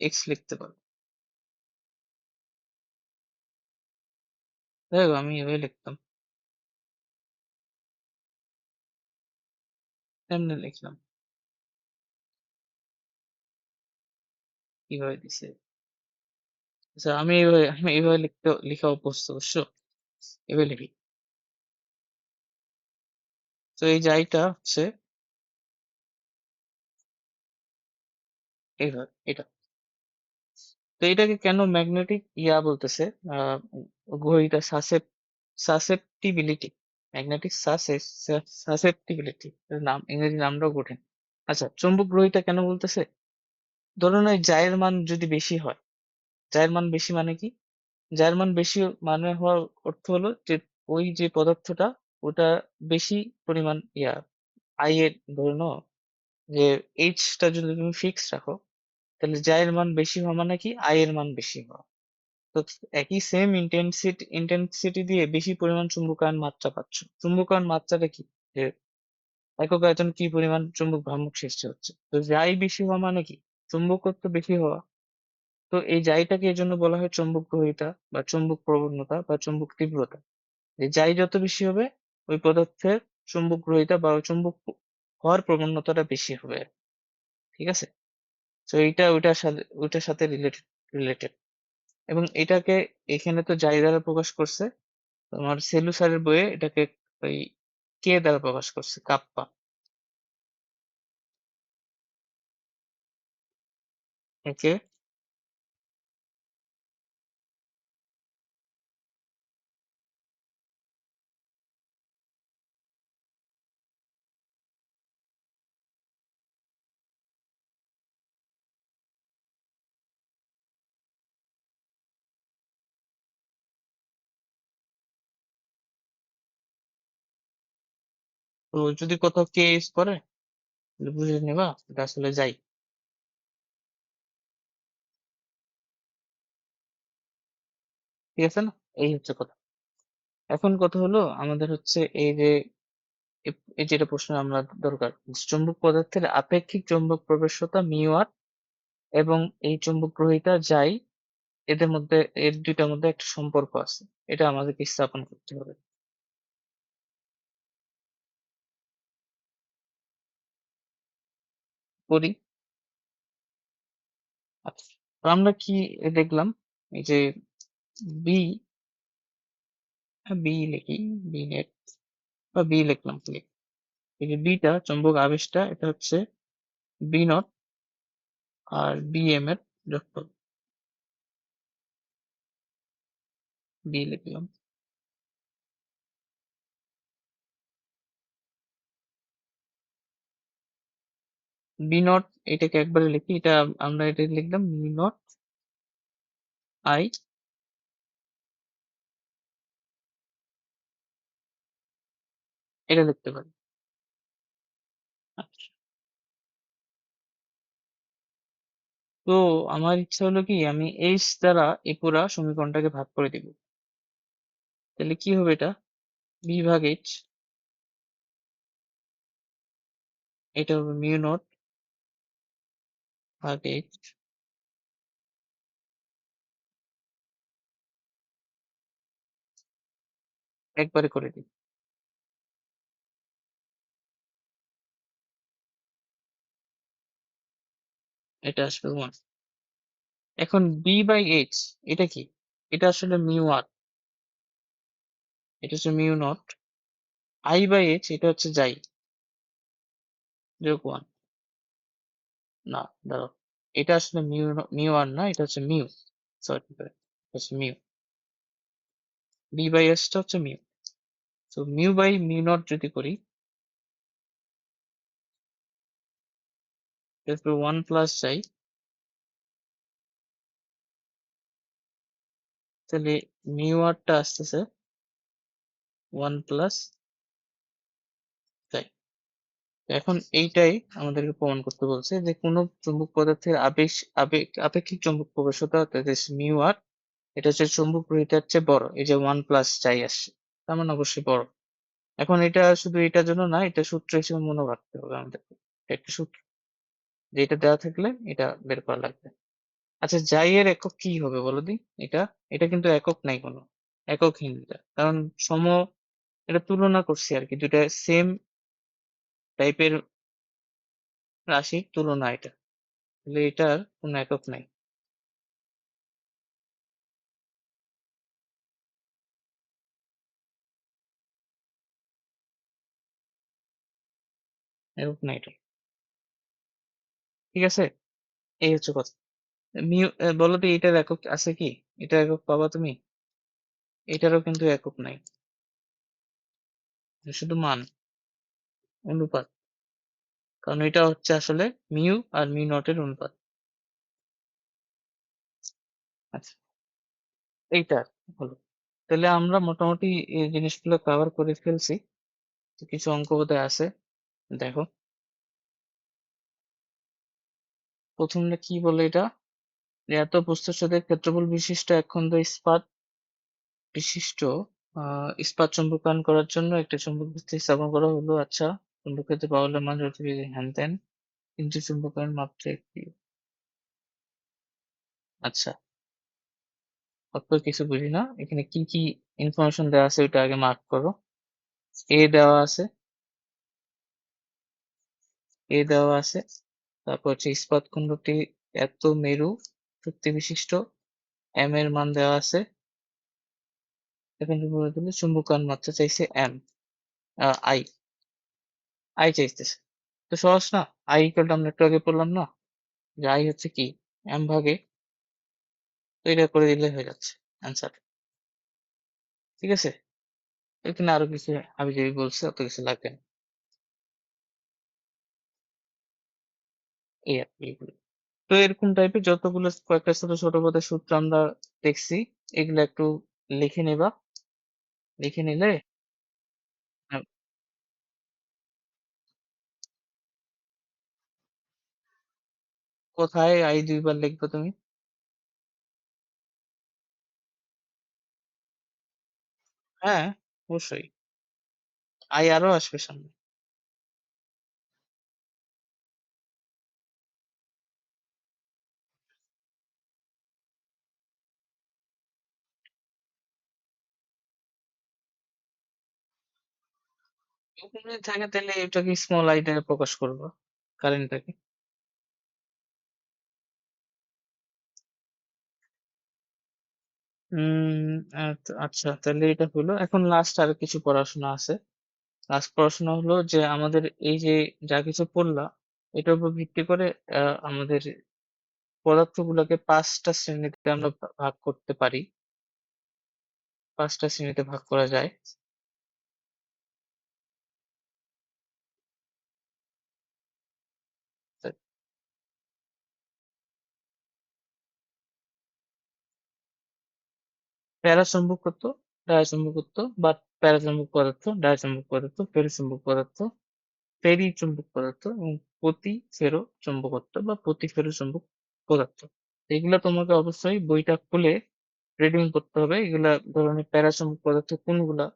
এক্স লিখতে পারো। দেখো আমি এভাবে লিখতাম, এমনি লিখলাম, কিভাবে দিছে। আচ্ছা, আমি এইভাবে লিখা অভ্যস্ত অবশ্য। এবার লিখি। তো এই জাইটা হচ্ছে এইভাবে এটা। তো এটাকে কেন ম্যাগনেটিক বলতেছে? ঘড়িটা সাসেপ্টিবিলিটি, ম্যাগনেটিক সাসেপ্টিবিলিটি নাম, ইংরেজি নামটাও কঠিন। আচ্ছা, চুম্বক গ্রহিতা কেন বলতেছে? ধরুন এই জায়ের মান যদি বেশি হয়, জায়ের মান বেশি মানে কি? জায়ের মান বেশি মানে হওয়ার অর্থ হলো যে ওই যে পদার্থটা ওটা বেশি পরিমাণ আই এর, ধরে নাও যে এইচটা যদি তুমি ফিক্স রাখো, তাহলে জায়ের মান বেশি হওয়া মানে কি? আই এর মান বেশি হওয়া। তো একই সেম ইন্টেন্সিটি দিয়ে বেশি পরিমাণ চুম্বকায়ন মাত্রা পাচ্ছ। চুম্বকায়ন মাত্রাটা কি? যে একক আয়তন কি পরিমাণ চুম্বক ভ্রামক সৃষ্টি হচ্ছে। তো যাই বেশি হওয়া মানে কি? চুম্বকত্ব বেশি হওয়া। তো এই যাইটাকে এই জন্য বলা হয় চুম্বক গ্রহিতা বা চুম্বক প্রবণতা বা চুম্বক তীব্রতা। যে যাই যত বেশি হবে ওই পদার্থের চুম্বক গ্রহিতা বা চুম্বক হওয়ার প্রবণতাটা বেশি হবে। ঠিক আছে? তো এইটা ওইটার সাথে রিলেটেড। এবং এটাকে এখানে তো যাই দ্বারা প্রকাশ করছে, তোমার সেলুসারের বইয়ে এটাকে ওই কে দ্বারা প্রকাশ করছে, কাপ্পা। একে তো যদি কোথাও কে ইউজ করে তাহলে বুঝে নিবা এটা আসলে যাই। ঠিক আছে না? এই হচ্ছে কথা। এখন কথা হলো আমাদের হচ্ছে এই যে এই যেটা প্রশ্ন আমরা দরকার, যে চুম্বক পদার্থের আপেক্ষিক চৌম্বক প্রবেশতা মিউ আর এবং এই চুম্বক গ্রহিতা যাই, এদের মধ্যে, এর দুইটার মধ্যে একটা সম্পর্ক আছে। এটা আমাদেরকে স্থাপন করতে হবে। করি। আচ্ছা, তো আমরা কি দেখলাম? এই যে বি, বি লিখি, বি নেট বা বি লিখলাম কি, এই যে বিটা চুম্বক আবেশটা এটা হচ্ছে বি নট আর বি এম এর যোগফল। বি লিখলাম। বি নট এটাকে একবারে লিখি, এটা আমরা এটা লিখলাম বি নট আই, এটা লিখতে পারি। আচ্ছা, তো আমার ইচ্ছা হলো কি আমি এইচ দ্বারা এই পুরা সমীকরণটাকে ভাগ করে দিব। তাহলে কি হবে? এটা বি ভাগ এইচ, এটা হবে মিউ নট ভাগ এইচ, একবারে করে দিই, এটা আসবে ওয়ান। এখন বি বাই এইচ এটা কি? এটা আসলে মিউ আর, এটা হচ্ছে mu naught. I by H এটা হচ্ছে যাই, যোগ ওয়ান। না, দাঁড়াও, এটা আসলে মিউ আর না, এটা হচ্ছে মিউ, সরি, এটা হচ্ছে মিউ। বি বাই এস টা হচ্ছে মিউ। তো মিউ বাই মিউ নট যদি করি, তারপর ওয়ান প্লাস যাই, তাহলে মিউ আর টা আসতেছে ওয়ান প্লাস যাই। এখন এইটাই আমাদেরকে প্রমাণ করতে বলছে যে কোনো চুম্বক পদার্থের আপেক্ষিক চুম্বক প্রবেশতা মিউ আর, এটা হচ্ছে চুম্বক গ্রহিতার চেয়ে বড়। এই যে ওয়ান প্লাস যাই আসছে, তার মানে অবশ্যই বড়। এখন এটা শুধু এটার জন্য না, এটা সূত্র হিসেবে মনে রাখতে হবে আমাদেরকে। এটা একটা সূত্র, যে এটা দেওয়া থাকলে এটা বের করা লাগবে। আচ্ছা, যাই এর একক কি হবে বলো দি? এটা এটা কিন্তু একক নাই কোনো, এককহীন এটা, কারণ সম, এটা তুলনা করছি আর কি, দুটা সেম টাইপের রাশির তুলনা এটা, তাহলে এটার কোনো একক নাই। একক না এটা। ঠিক আছে? এই হচ্ছে কথা। মিউ বলো তো এটার একক আছে কি? এটার একক পাবা তুমি? এটারও কিন্তু একক নাই। শুধু মান, অনুপাত। কারণ এটা হচ্ছে আসলে মিউ আর মিউ নট এর অনুপাত। আচ্ছা, এইটা হলো। তাহলে আমরা মোটামুটি এই জিনিসগুলো কভার করে ফেলছি। তো কিছু অঙ্ক বোধহয় আছে। দেখো, প্রথমটা কি বলে এটা? যে এত প্রস্থচ্ছেদের ক্ষেত্রফল বিশিষ্ট একখণ্ড বিশিষ্ট ইস্পাত চুম্বকায়ন করার জন্য একটা চুম্বক ভিত্তি স্থাপন করা হলো। আচ্ছা, চুম্বক ক্ষেত্রে পাওয়ালের মান যথাবিধি হ্যান ত্যান, কিন্তু চুম্বকায়ন মাত্রা একটি। আচ্ছা, অত কিছু বুঝি না। এখানে কি কি ইনফরমেশন দেওয়া আছে ওইটা আগে মার্ক করো। এ দেওয়া আছে, এ দেওয়া আছে। তারপর হচ্ছে ইস্পাত খণ্ডটি এত মেরু শক্তি বিশিষ্ট, এম এর মান দেওয়া আছে। এখন তুমি বলে দিলে চুম্বকায়ন মাত্রা চাইছে এম, আই, আই চাইতেছে। তো সহজ না? আই ইকুয়াল টু আমরা একটু আগে পড়লাম না, যে আই হচ্ছে কি এম ভাগে, তো এটা করে দিলে হয়ে যাচ্ছে অ্যান্সার। ঠিক আছে? এখানে আরো কিছু হাবিজাবি বলছে, অত কিছু লাগবে না। এই আর কি এগুলো। তো এরকম টাইপের যতগুলো কয়েকটা ছোট ছোট পদের সূত্র আমরা দেখছি, এগুলো একটু লিখে নেবা। লিখে নিলে আহ, কোথায় আই দুইবার লিখবে তুমি? হ্যাঁ, অবশ্যই। আই আরো আসবে সামনে। এরকম যদি থাকে তাহলে এটাকে স্মল আই দ্বারা প্রকাশ করবো, কারেন্টটাকে। উম আচ্ছা, তাহলে এটা হলো। এখন লাস্ট আর কিছু পড়াশোনা আছে। লাস্ট পড়াশোনা হলো যে আমাদের এই যে যা কিছু পড়লাম, এটার উপর ভিত্তি করে আমাদের পদার্থগুলোকে 5টা শ্রেণীতে আমরা ভাগ করতে পারি। 5টা শ্রেণীতে ভাগ করা যায়। তা প্যারাচুম্বকত্ব, ডায়াচুম্বকত্ব বা প্যারাচুম্বক পদার্থ, ডায়াচুম্বক পদার্থ, ফেরোচুম্বক পদার্থ, ফেরিচুম্বক পদার্থ এবং প্রতিফেরো চুম্বকত্ব বা প্রতিফেরো চুম্বক পদার্থ। এগুলা তোমাকে অবশ্যই বইটা খুলে রিডিং করতে হবে। এগুলা ধরনের প্যারাচুম্বক পদার্থ কোনগুলা,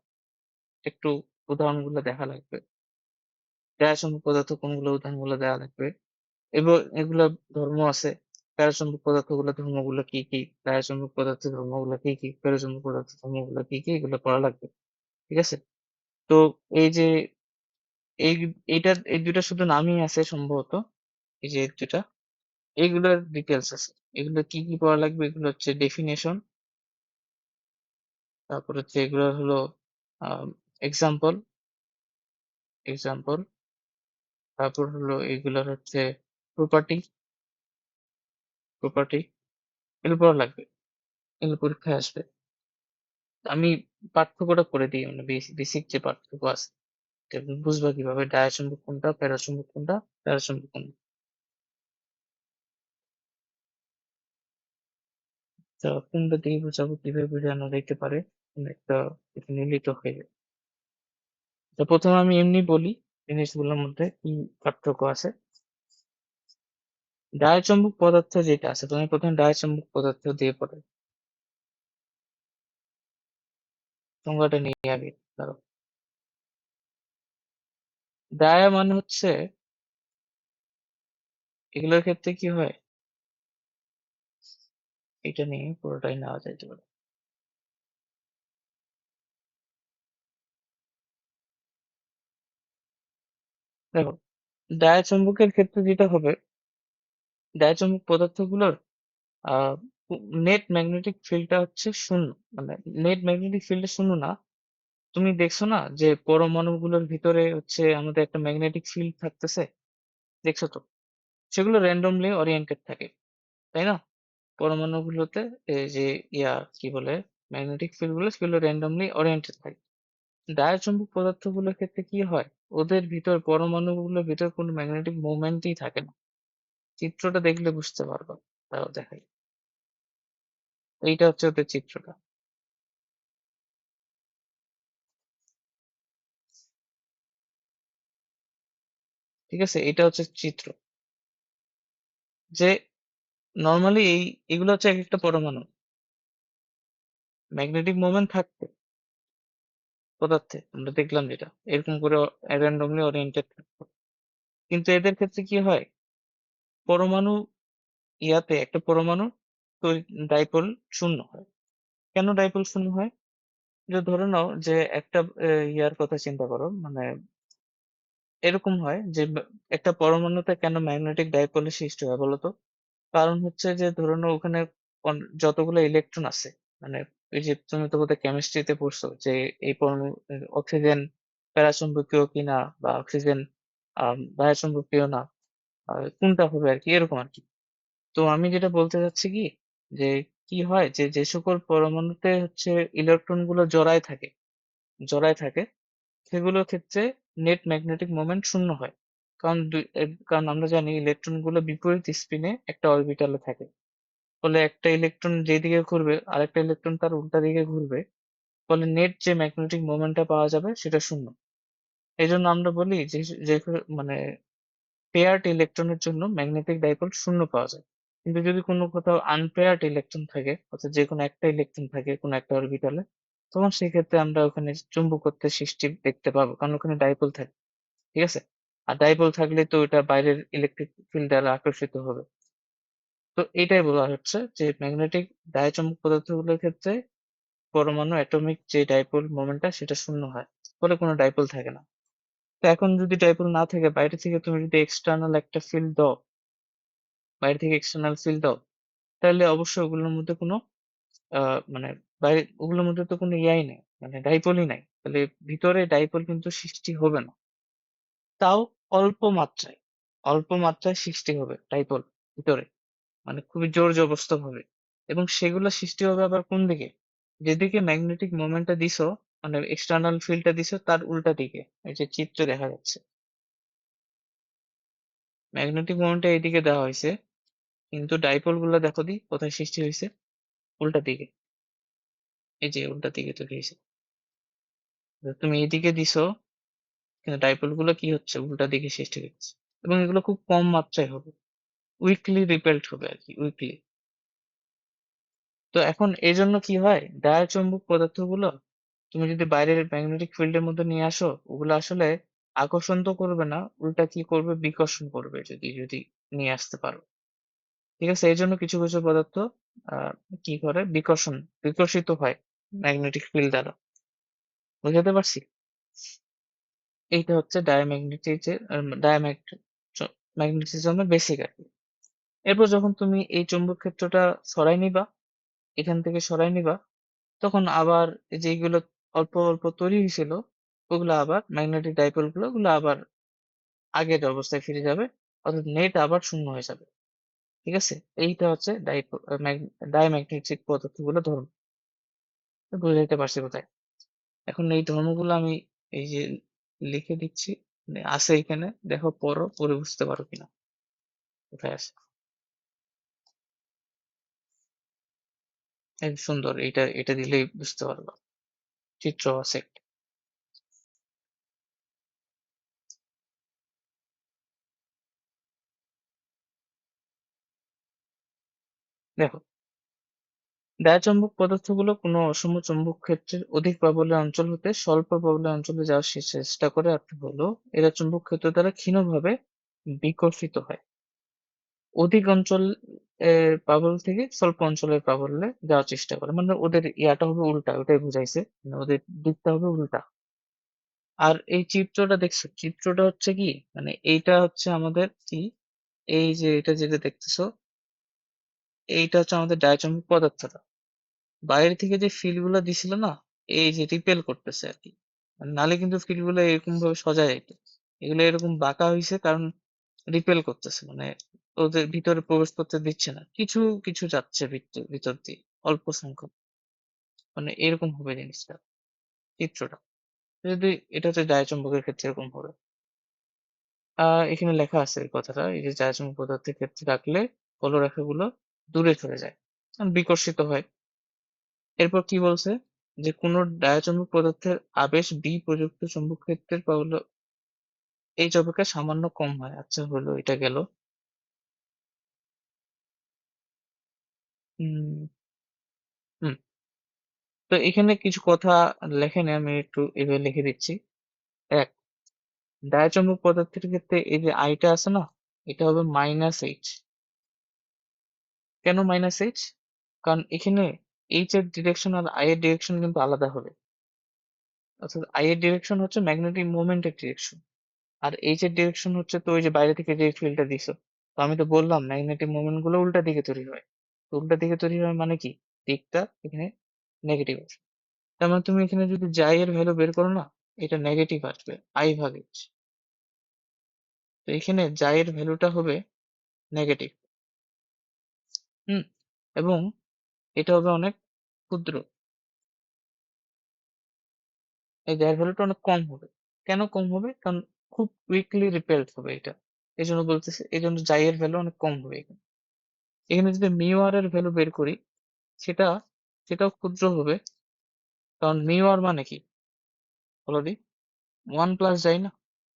একটু উদাহরণগুলো দেখা লাগবে। ডায়াচুম্বক পদার্থ কোনগুলো, উদাহরণগুলো দেওয়া লাগবে। এবং এগুলা ধর্ম আছে। প্যারাচুম্বক পদার্থগুলো ধর্মগুলো কি কি, ডায়াচুম্বক পদার্থের ধর্মগুলো কি কি, ফেরোচুম্বক পদার্থের ধর্মগুলো কি কি, এগুলো পড়া লাগবে। ঠিক আছে? তো এই যে এই এই দুইটা শুধু নামই আছে সম্ভবত, এই যে দুটা, এগুলোর ডিটেলস আছে। এগুলো কি কি পড়া লাগবে? এগুলো হচ্ছে ডেফিনেশন, তারপর হচ্ছে এগুলো হলো এক্সাম্পল, এক্সাম্পল, তারপর হলো এগুলোর হচ্ছে প্রপার্টি, প্রপার্টি, এগুলো পড়া লাগবে। এগুলো পরীক্ষায় আসবে। আমি পার্থক্যটা করে দিই, মানে বেসিক যে পার্থক্য আছে এটা বুঝবা কিভাবে, ডায়াচুম্বক কোনটা, প্যারাচুম্বক কোনটা, প্যারাচুম্বক কোনটা। তা কোনটা দিয়ে বোঝাবো, কিভাবে বোঝানো যাইতে পারে, কোনো একটা এটা নিলেই তো হয়ে যাবে। তো প্রথমে আমি এমনি বলি জিনিসগুলোর মধ্যে কি পার্থক্য আছে। ডায়াচুম্বক পদার্থ যেটা আছে, তুমি প্রথমে ডায়াচুম্বক পদার্থ দিয়ে পড়ে সংজ্ঞাটা নিয়ে আগে। ধরো, ডায়া মানে হচ্ছে, এগুলোর ক্ষেত্রে কি হয়, এটা নিয়ে পুরোটাই নেওয়া যাইতে পারে। দেখো, ডায়াচুম্বকের ক্ষেত্রে যেটা হবে, ডায়াচুম্বক পদার্থগুলোর আহ নেট ম্যাগনেটিক ফিল্ডটা হচ্ছে শূন্য। মানে নেট ম্যাগনেটিক ফিল্ডটা শূন্য না, তুমি দেখছো না যে পরমাণুগুলোর ভিতরে হচ্ছে আমাদের একটা ম্যাগনেটিক ফিল্ড থাকতেছে? দেখছো তো? সেগুলো র্যান্ডমলি ওরিয়েন্টেড থাকে, তাই না? পরমাণুগুলোতে এই যে কি বলে, ম্যাগনেটিক ফিল্ড গুলো সেগুলো র্যান্ডমলি ওরিয়েন্টেড থাকে। ডায়াচম্বক পদার্থগুলোর ক্ষেত্রে কি হয়, ওদের ভিতর পরমাণুগুলোর ভিতর কোনো ম্যাগনেটিক মুভমেন্টই থাকে না। চিত্রটা দেখলে বুঝতে পারবা। তাও দেখাই। এইটা হচ্ছে ওদের চিত্রটা। ঠিক আছে, এটা হচ্ছে চিত্র যে নর্মালি এগুলো হচ্ছে এক একটা পরমাণু ম্যাগনেটিক মোমেন্ট থাকতে পদার্থে আমরা দেখলাম যেটা এরকম করে র্যান্ডমলি ওরিয়েন্টেড থাকতো। কিন্তু এদের ক্ষেত্রে কি হয়, পরমাণু একটা পরমাণু ডাইপোল শূন্য হয়। কেন ডাইপোল শূন্য হয়? যে ধরে নাও যে একটা কথা চিন্তা করো, মানে এরকম হয় যে একটা পরমাণুতে কেন ম্যাগনেটিক ডাইপোলের সৃষ্টি হয় বলতো? কারণ হচ্ছে যে ধরে নাও ওখানে যতগুলো ইলেকট্রন আছে, মানে এই যে তুমি তো বোধহয় কেমিস্ট্রিতে পড়ছো যে এই পরমাণু অক্সিজেন প্যারাচুম্বকীয় কিনা বা অক্সিজেন বায়ুচুম্বকীয় না, কোনটা হবে আর কি, এরকম আর কি। তো আমি যেটা বলতে চাচ্ছি কি, যে কি হয় যে যে সকল পরমাণুতে হচ্ছে ইলেকট্রন গুলো জড়ায় থাকে সেগুলোর ক্ষেত্রে নেট ম্যাগনেটিক মোমেন্ট শূন্য হয়। কারণ আমরা জানি ইলেকট্রন গুলো বিপরীত স্পিনে একটা অরবিটালে থাকে। ফলে একটা ইলেকট্রন যেদিকে ঘুরবে আরেকটা ইলেকট্রন তার উল্টা দিকে ঘুরবে। ফলে নেট যে ম্যাগনেটিক মোমেন্টটা পাওয়া যাবে সেটা শূন্য। এই জন্য আমরা বলি যে যে মানে পেয়ার্ড ইলেকট্রনের জন্য ম্যাগনেটিক ডাইপোল শূন্য পাওয়া যায়। কিন্তু যদি কোনো কোথাও আনপেয়ার্ড ইলেকট্রন থাকে, অর্থাৎ যে কোনো একটা ইলেকট্রন থাকে কোনো একটা অরবিটালে, তখন সেক্ষেত্রে আমরা ওখানে চুম্বকত্বের সৃষ্টি দেখতে পাবো, কারণ ওখানে ডাইপোল থাকে। ঠিক আছে? আর ডাইপোল থাকলে তো ওটা বাইরের ইলেকট্রিক ফিল্ড দ্বারা আকর্ষিত হবে। তো এটাই বলা হচ্ছে যে ম্যাগনেটিক ডায়াচম্বক পদার্থগুলোর ক্ষেত্রে পরমাণু অ্যাটমিক যে ডাইপোল মোমেন্টটা সেটা শূন্য হয়, ফলে কোনো ডাইপোল থাকে না। তো এখন যদি ডাইপোল না থাকে, বাইরে থেকে তুমি যদি এক্সটার্নাল একটা ফিল্ড দাও, বাইরে থেকে এক্সটার্নাল ফিল্ড দাও, তাহলে অবশ্যই ওগুলোর মধ্যে কোনো মানে বাইরে ওগুলোর মধ্যে তো কোনো ইয়াই নেই, মানে ডাইপোলই নাই, তাহলে ভিতরে ডাইপোল কিন্তু সৃষ্টি হবে না। তাও অল্প মাত্রায় অল্প মাত্রায় সৃষ্টি হবে ডাইপোল ভিতরে, মানে খুবই জোর জবরদস্ত ভাবে। এবং সেগুলো সৃষ্টি হবে আবার কোন দিকে, যেদিকে ম্যাগনেটিক মোমেন্টটা দিছো, মানে এক্সটার্নাল ফিল্ডটা দিছো তার উল্টা দিকে। এই যে চিত্রে দেখা যাচ্ছে ম্যাগনেটিক মোমেন্টটা এইদিকে দেওয়া হয়েছে, কিন্তু ডাইপোল গুলো দেখো দি কোথায় সৃষ্টি হয়েছে, উল্টা দিকে। এই যে উল্টা দিকে তৈরি হয়েছে। তুমি এইদিকে দিছো, কিন্তু ডাইপোল গুলো কি হচ্ছে, উল্টা দিকে সৃষ্টি হচ্ছে। এবং এগুলো খুব কম মাত্রায় হবে, উইকলি রিপেলড হবে আর কি, উইকলি। তো এখন এই জন্য কি হয়, ডায়াচম্বক পদার্থগুলো তুমি যদি বাইরের ম্যাগনেটিক ফিল্ডের মধ্যে নিয়ে আসো, ওগুলো আসলে আকর্ষণ তো করবে না, উল্টা কি করবে, বিকর্ষণ করবে, যদি যদি নিয়ে আসতে পারো। ঠিক আছে, এই জন্য কিছু কিছু পদার্থ আহ কি করে, বিকর্ষিত হয় ম্যাগনেটিক ফিল্ড দ্বারা। বুঝাতে পারছি? এইটা হচ্ছে ম্যাগনেটিজমের বেসিক আর কি। এরপর যখন তুমি এই চৌম্বক ক্ষেত্রটা সরাই নিবা, এখান থেকে সরাই নিবা, তখন আবার যেগুলো অল্প অল্প তৈরি হয়েছিল, ওগুলো আবার ম্যাগনেটিক ডাইপোল গুলো ওগুলো আবার আগের অবস্থায় ফিরে যাবে, অর্থাৎ নেট আবার শূন্য হয়ে যাবে। ঠিক আছে, এইটা হচ্ছে ডাইম্যাগনেটিক পদার্থগুলো ধর্ম। বুঝাইতে পারছি কোথায়? এখন এই ধর্মগুলো আমি এই যে লিখে দিচ্ছি, মানে আছে এখানে, দেখো পড়ো, পড়ে বুঝতে পারো কিনা কোথায় আছে। এই সুন্দর, এটা এটা দিলেই বুঝতে পারবা, চিত্র আছে একটা। দেখো, ডায়াচম্বক পদার্থগুলো কোনো অসম চৌম্বক ক্ষেত্রের অধিক প্রাবল্যের অঞ্চল হতে স্বল্প প্রাবল্যের অঞ্চলে যাওয়ার চেষ্টা করে। অর্থ হলো এরা চুম্বক ক্ষেত্র দ্বারা ক্ষীণভাবে বিকর্ষিত হয়। অধিক অঞ্চল প্রাবল্য থেকে স্বল্প অঞ্চলের প্রাবল্যে যাওয়ার চেষ্টা করে, মানে ওদের ইয়াটা হবে উল্টা, ওটাই বুঝাইছে, মানে ওদের দিকটা হবে উল্টা। আর এই চিত্রটা দেখছো, চিত্রটা হচ্ছে কি, মানে এইটা হচ্ছে আমাদের কি, এই যে এটা যেটা দেখতেছো, এইটা হচ্ছে আমাদের ডায়াচম্বক পদার্থটা। বাইরে থেকে যে ফিল্ড গুলা দিছিল না, এই যে রিপেল করতেছে আর কি, নাহলে কিন্তু ফিল্ড গুলো এরকম ভাবে সজা যেত। এগুলো এরকম বাঁকা হয়েছে কারণ রিপেল করতেছে, মানে ওদের ভিতরে প্রবেশ করতে দিচ্ছে না, কিছু কিছু যাচ্ছে ভিতর ভিতর দিয়ে, অল্প সংখ্যক, মানে এরকম হবে জিনিসটা, চিত্রটা। যদি এটা হচ্ছে ডায়াচুম্বকের ক্ষেত্রে এরকম হবে। এখানে লেখা আছে এই কথাটা, এই যে ডায়াচুম্বক পদার্থের ক্ষেত্রে রাখলে বলরেখাগুলো দূরে চলে যায়, বিকর্ষিত হয়। এরপর কি বলছে, যে কোনো ডায়াচুম্বক পদার্থের আবেশ বি প্রযুক্ত চুম্বক ক্ষেত্রের এই অপেক্ষা সামান্য কম হয়। আচ্ছা, হলো, এটা গেল। হুম। হুম। তো এখানে কিছু কথা লেখেনি, আমি একটু এভাবে লিখে দিচ্ছি। এক, ডায়াচুম্বক পদার্থের ক্ষেত্রে এই যে আইটা আছে না, এটা হবে -H। কেন -H? কারণ এখানে এইচ এর ডিরেকশন আর আই এর ডিরেকশন কিন্তু আলাদা হবে। অর্থাৎ আই এর ডিরেকশন হচ্ছে ম্যাগনেটিক মোমেন্টের ডিরেকশন, আর এইচ এর ডিরেকশন হচ্ছে তো ওই যে বাইরে থেকে যে ফিল্ডটা দিছো। তো আমি তো বললাম ম্যাগনেটিক মোমেন্ট গুলো উল্টা দিকে তৈরি হয়। তো উল্টা দিকে তৈরি হয় মানে কি, দিকটা এখানে নেগেটিভ আসবে। তার মানে তুমি এখানে যদি জাই এর ভ্যালু বের করো না, এটা নেগেটিভ আসবে, আই ভাগ এইচ। তো এখানে জাই এর ভ্যালুটা হবে নেগেটিভ। হুম। এবং এটা হবে অনেক ক্ষুদ্র, এই জাই এর ভ্যালুটা অনেক কম হবে। কেন কম হবে? কারণ খুব কুইকলি রিপেলড হবে এটা, এই জন্য বলতেছে, এই জন্য জাই এর ভ্যালু অনেক কম হবে এখানে। এখানে যদি মিউ আর এর ভ্যালু বের করি, সেটা সেটাও ক্ষুদ্র হবে। কারণ মিউ আর মানে কি বলো দি, 1 প্লাস যাই না।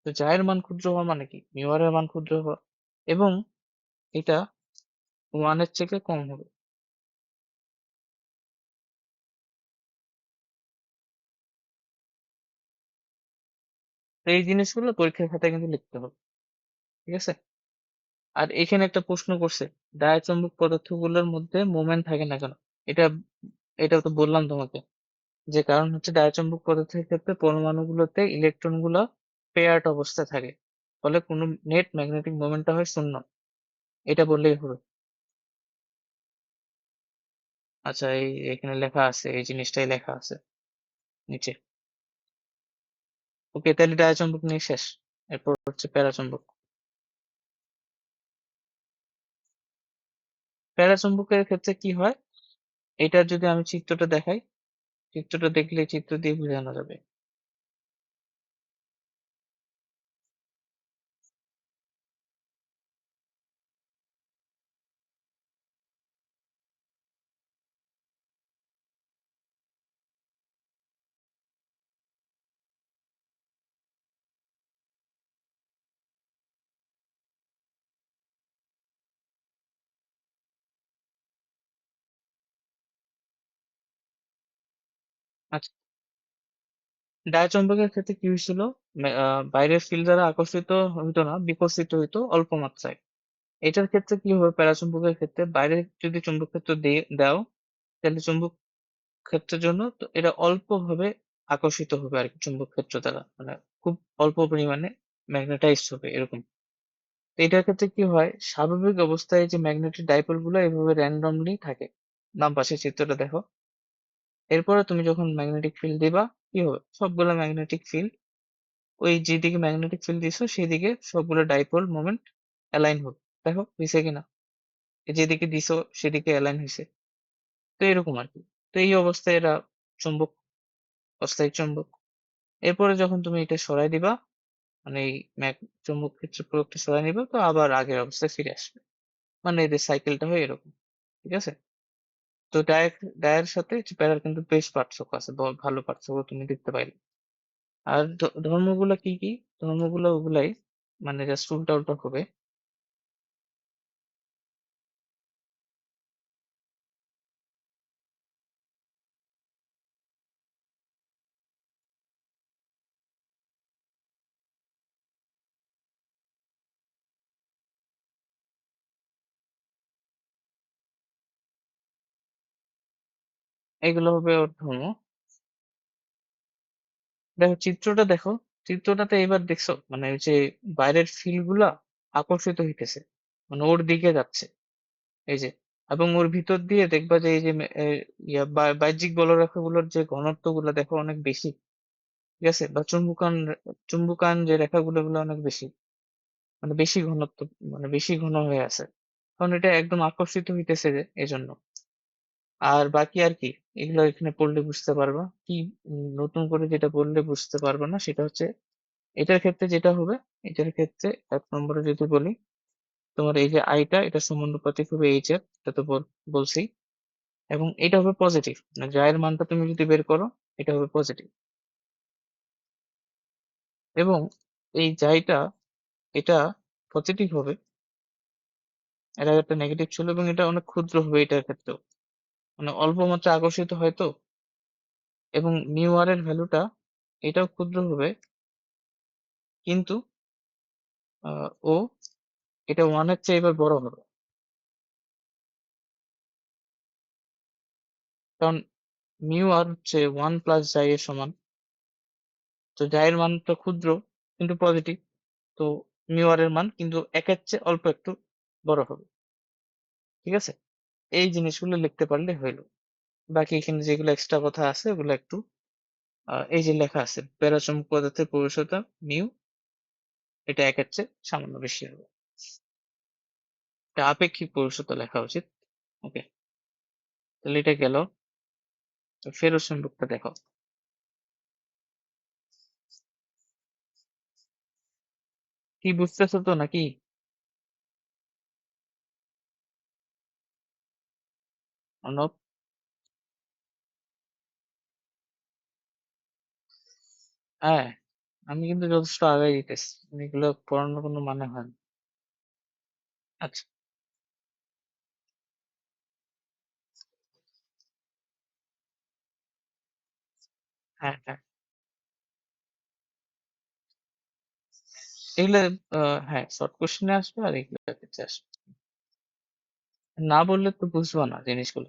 তো জায়ের মান ক্ষুদ্র হওয়া মানে কি, মিউ আর এর মান ক্ষুদ্র হওয়া। এবং এটা 1 এর থেকে কম হবে। তো এই জিনিসগুলো পরীক্ষার খাতায় কিন্তু লিখতে হবে, ঠিক আছে? আর এখানে একটা প্রশ্ন করছে, ডায়াচম্বক পদার্থগুলোর মধ্যে মোমেন্ট থাকে না কেন? এটা এটা তো বললাম তোমাকে, যে কারণ হচ্ছে ডায়াচম্বক পদার্থের ক্ষেত্রে পরমাণুগুলোতে ইলেকট্রন গুলো পেয়ার্ড অবস্থায় থাকে, ফলে কোনো নেট ম্যাগনেটিক মোমেন্টটা হয় শূন্য। এটা বললেই হবে। আচ্ছা, এখানে লেখা আছে, এই জিনিসটাই লেখা আছে নিচে। ওকে, তাহলে ডায়াচম্বক নিয়ে শেষ। এরপর হচ্ছে প্যারাচম্বক। প্যারাচম্বকের ক্ষেত্রে কি হয়, এটার যদি আমি চিত্রটা দেখাই, চিত্রটা দেখলে চিত্র দিয়ে বোঝানো যাবে। আচ্ছা, ডায়াচম্বকের ক্ষেত্রে কি হয়েছিল, বাইরের ফিল্ড দ্বারা আকর্ষিত হইতো না, বিকর্ষিত হইতো অল্প মাত্রায়। এটার ক্ষেত্রে কি হবে, প্যারাচুম্বকের ক্ষেত্রে বাইরে যদি চুম্বক ক্ষেত্র দাও, তাহলে চুম্বক ক্ষেত্রের জন্য তো এটা অল্প ভাবে আকর্ষিত হবে আর কি, চুম্বক ক্ষেত্র দ্বারা, মানে খুব অল্প পরিমাণে ম্যাগনেটাইজড হবে এরকম। তো এটার ক্ষেত্রে কি হয়, স্বাভাবিক অবস্থায় যে ম্যাগনেটিক ডাইপোল গুলো এভাবে র্যান্ডমলি থাকে। বাম পাশে চিত্রটা দেখো। এরপরে তুমি যখন ম্যাগনেটিক ফিল্ড দিবা, কি হবে, সবগুলো ম্যাগনেটিক ফিল্ড ওই যেদিকে ম্যাগনেটিক ফিল্ড দিছো সেদিকে সবগুলো ডাইপোল মোমেন্ট অ্যালাইন হবে। দেখো হয়েছে কিনা, যেদিকে দিছো সেদিকে অ্যালাইন হয়েছে। তো এরকম আর কি। তো এই অবস্থায় এরা চুম্বক, অস্থায়ী চুম্বক। এরপরে যখন তুমি এটা সরাই দিবা, মানে এই চুম্বক ক্ষেত্র প্রয়োগটা সরাই নিবা, তো আবার আগের অবস্থায় ফিরে আসবে। মানে এদের সাইকেলটা হয় এরকম, ঠিক আছে? তো ডায়ের সাথে প্যারার কিন্তু বেশ পার্থক্য আছে, ভালো পার্থক্য তুমি দেখতে পাইলে। আর ধর্মগুলা কি কি, ধর্মগুলো ওগুলাই, মানে জাস্ট উল্টা উল্টা হবে। এগুলো হবে ওর ধর্ম। দেখো চিত্রটা দেখো, চিত্রটাতে এবার দেখছো, মানে ওই যে বাইরের ফিল্ড গুলা আকর্ষিত হইতেছে, মানে ওর দিকে যাচ্ছে, এই যে। এবং ওর ভিতর দিয়ে দেখবা যে এই যে বাহ্যিক বলরেখা গুলোর যে ঘনত্ব গুলো দেখো অনেক বেশি, ঠিক আছে, বা চুম্বকায়ন যে রেখাগুলো ওগুলো অনেক বেশি, মানে বেশি ঘনত্ব, মানে বেশি ঘন হয়ে আছে, কারণ এটা একদম আকর্ষিত হইতেছে যে এজন্য। আর বাকি আর কি, এগুলো এখানে পড়লে বুঝতে পারবা কি। নতুন করে যেটা বললে বুঝতে পারবে না সেটা হচ্ছে এটার ক্ষেত্রে যেটা হবে। এটার ক্ষেত্রে 1 নম্বরে যদি বলি, তোমার এই যে আইটা এটা সমানুপাতিক হবে এইচ এর, এটা তো বলছি। এবং এটা হবে পজিটিভ, মানে জায়ের মানটা তুমি যদি বের করো এটা হবে পজিটিভ। এবং এই জাইটা, এটা পজিটিভ হবে, এর আগে একটা নেগেটিভ ছিল, এবং এটা অনেক ক্ষুদ্র হবে এটার ক্ষেত্রেও, মানে অল্প মাত্রা আকর্ষিত হয় তো। এবং মিউ আর এর ভ্যালুটা এটাও ক্ষুদ্র হবে, কিন্তু ও এটা ওয়ানের চেয়ে এবার বড় হবে, কারণ মিউ আর হচ্ছে 1 প্লাস জাই এর সমান। তো জাই এর মানটা ক্ষুদ্র কিন্তু পজিটিভ, তো মিউ আর এর মান কিন্তু একের চেয়ে অল্প একটু বড় হবে। ঠিক আছে, এই জিনিসগুলো লিখতে পারলে হইলো। বাকি এখানে যেগুলো এক্সট্রা কথা আছে ওগুলো একটু এই যে লেখা আছে প্যারাচুম্বক পদার্থের প্রবেশতা মিউ, এটা একের চেয়ে সামান্য বেশি হবে। এটা আপেক্ষিক প্রবেশতা লেখা উচিত। ওকে, তাহলে এটা গেল। তো ফেরত চুম্বকটা দেখো। কি বুঝতেছো তো নাকি? অর্ণব? হ্যাঁ, আমি কিন্তু যথেষ্ট আগাই দিতেছি, এগুলো পড়ানোর কোনো মানে হয় না। আচ্ছা। হ্যাঁ হ্যাঁ, এগুলো হ্যাঁ শর্ট কোশ্চেনে আসবে আর এগুলো ক্ষেত্রে আসবে। না বললে তো বুঝবা না জিনিসগুলো,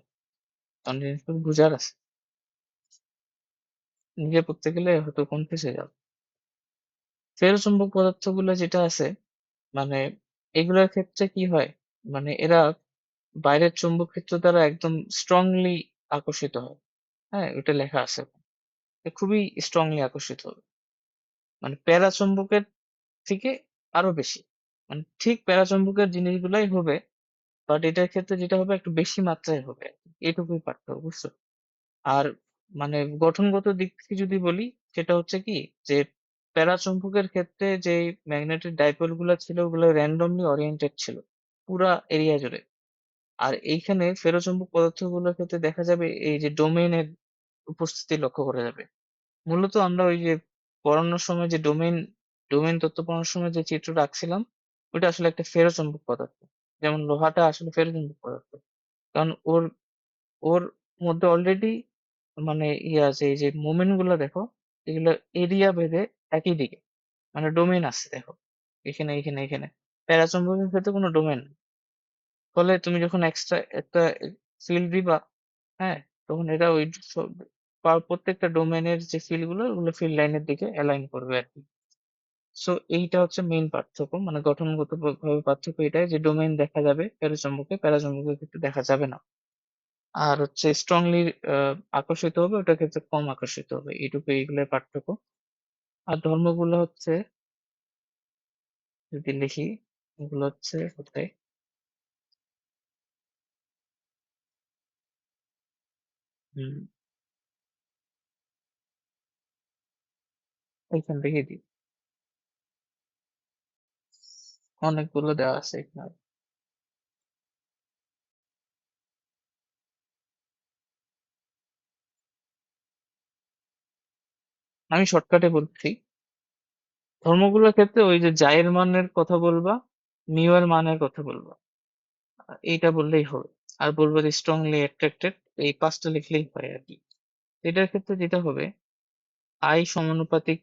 কারণ জিনিসগুলো বুঝার আছে, নিজে পড়তে গেলে হয়তো কনফিউজ হয়ে যাবে। ফেরোচুম্বক পদার্থগুলো যেটা আছে, মানে এগুলোর ক্ষেত্রে কি হয়, মানে এরা বাইরের চুম্বক ক্ষেত্র দ্বারা একদম স্ট্রংলি আকর্ষিত হয়। হ্যাঁ, ওটা লেখা আছে, এ খুবই স্ট্রংলি আকর্ষিত হবে, মানে প্যারাচুম্বকের থেকে আরো বেশি। মানে ঠিক প্যারাচুম্বকের জিনিসগুলাই হবে, বাট এটার ক্ষেত্রে যেটা হবে একটু বেশি মাত্রায় হবে, এটুকুই পার্থক্য, বুঝছো? আর মানে গঠনগত দিক থেকে যদি বলি, সেটা হচ্ছে কি, যে প্যারাচুম্বকের ক্ষেত্রে যে ম্যাগনেটিক ডাইপোল গুলো ছিল ওগুলো র্যান্ডমলি ওরিয়েন্টেড ছিল পুরা এরিয়া জুড়ে। আর এইখানে ফেরোচুম্বক পদার্থগুলোর ক্ষেত্রে দেখা যাবে এই যে ডোমেইনের উপস্থিতি লক্ষ্য করা যাবে। মূলত আমরা ওই যে পড়ানোর সময় যে ডোমেইন তত্ত্ব পড়ানোর সময় যে চিত্রটা আঁকছিলাম, ওটা আসলে একটা ফেরোচুম্বক পদার্থ। যেমন লোহাটা আসলে ফেরোচুম্বক পদার্থ, কারণ ওর ওর মধ্যে অলরেডি মানে ইয়ে আছে, এই যে মোমেন্ট গুলো দেখো, এগুলো এরিয়া ভেদে একই দিকে, মানে ডোমেইন আছে দেখো, এখানে এখানে এখানে। প্যারাচুম্বকের ক্ষেত্রে কোনো ডোমেইন, ফলে তুমি যখন এক্সট্রা একটা ফিল্ড দিবা, হ্যাঁ, তখন এটা ওই প্রত্যেকটা ডোমেনের যে ফিল্ড গুলো ওগুলো ফিল্ড লাইনের দিকে অ্যালাইন করবে আর কি। সো এইটা হচ্ছে মেইন পার্থক্য, মানে গঠনগত ভাবে পার্থক্য এটাই যে ডোমেইন দেখা যাবে প্যারাচুম্বকে, প্যারাচুম্বকের ক্ষেত্রে দেখা যাবে না। আর হচ্ছে স্ট্রংলি আকর্ষিত হবে, ওটার ক্ষেত্রে কম আকর্ষিত হবে, এইটুকু, এইগুলোর পার্থক্য। আর ধর্মগুলো হচ্ছে, যদি লিখি, এগুলো হচ্ছে কোথায়, হম, এইখান থেকে দিই, অনেকগুলো দেওয়া আছে এখানে। আমি শর্টকাটে বলছি, ধর্মগুলোর ক্ষেত্রে ওই যে জায়ের মানের কথা বলবা, মিউ এর মানের কথা বলবা, এইটা বললেই হবে। আর বলবো যে স্ট্রংলি অ্যাট্রাক্টেড, এই পাঁচটা লিখলেই হয় আর কি। এটার ক্ষেত্রে যেটা হবে, আই সমানুপাতিক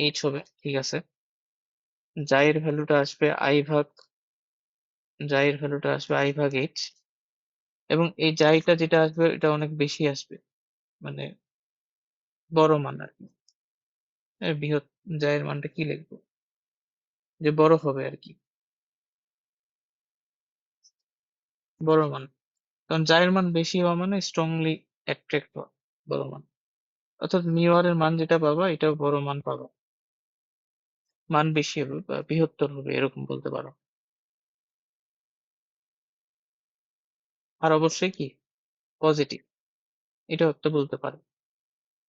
এইচ হবে, ঠিক আছে। জায়ের ভ্যালুটা আসবে আই ভাগ, জায়ের ভ্যালুটা আসবে আই ভাগ এইচ। এবং এই জাইটা যেটা আসবে এটা অনেক বেশি আসবে, মানে বড় মান আর কি। বৃহৎ জায়ের মানটা কি লিখবো, যে বড় হবে আর কি, বড় মান। কারণ জায়ের মান বেশি হওয়া মানে স্ট্রংলি অ্যাট্রাক্ট হওয়া, বড় মান। অর্থাৎ মিউ এর মান যেটা পাবা এটাও বড় মান পাবা। মান বেশি হবে বা বৃহত্তর হবে এরকম বলতে পারো। আর অবশ্যই কি পজিটিভ এটাও একটা বলতে পারো।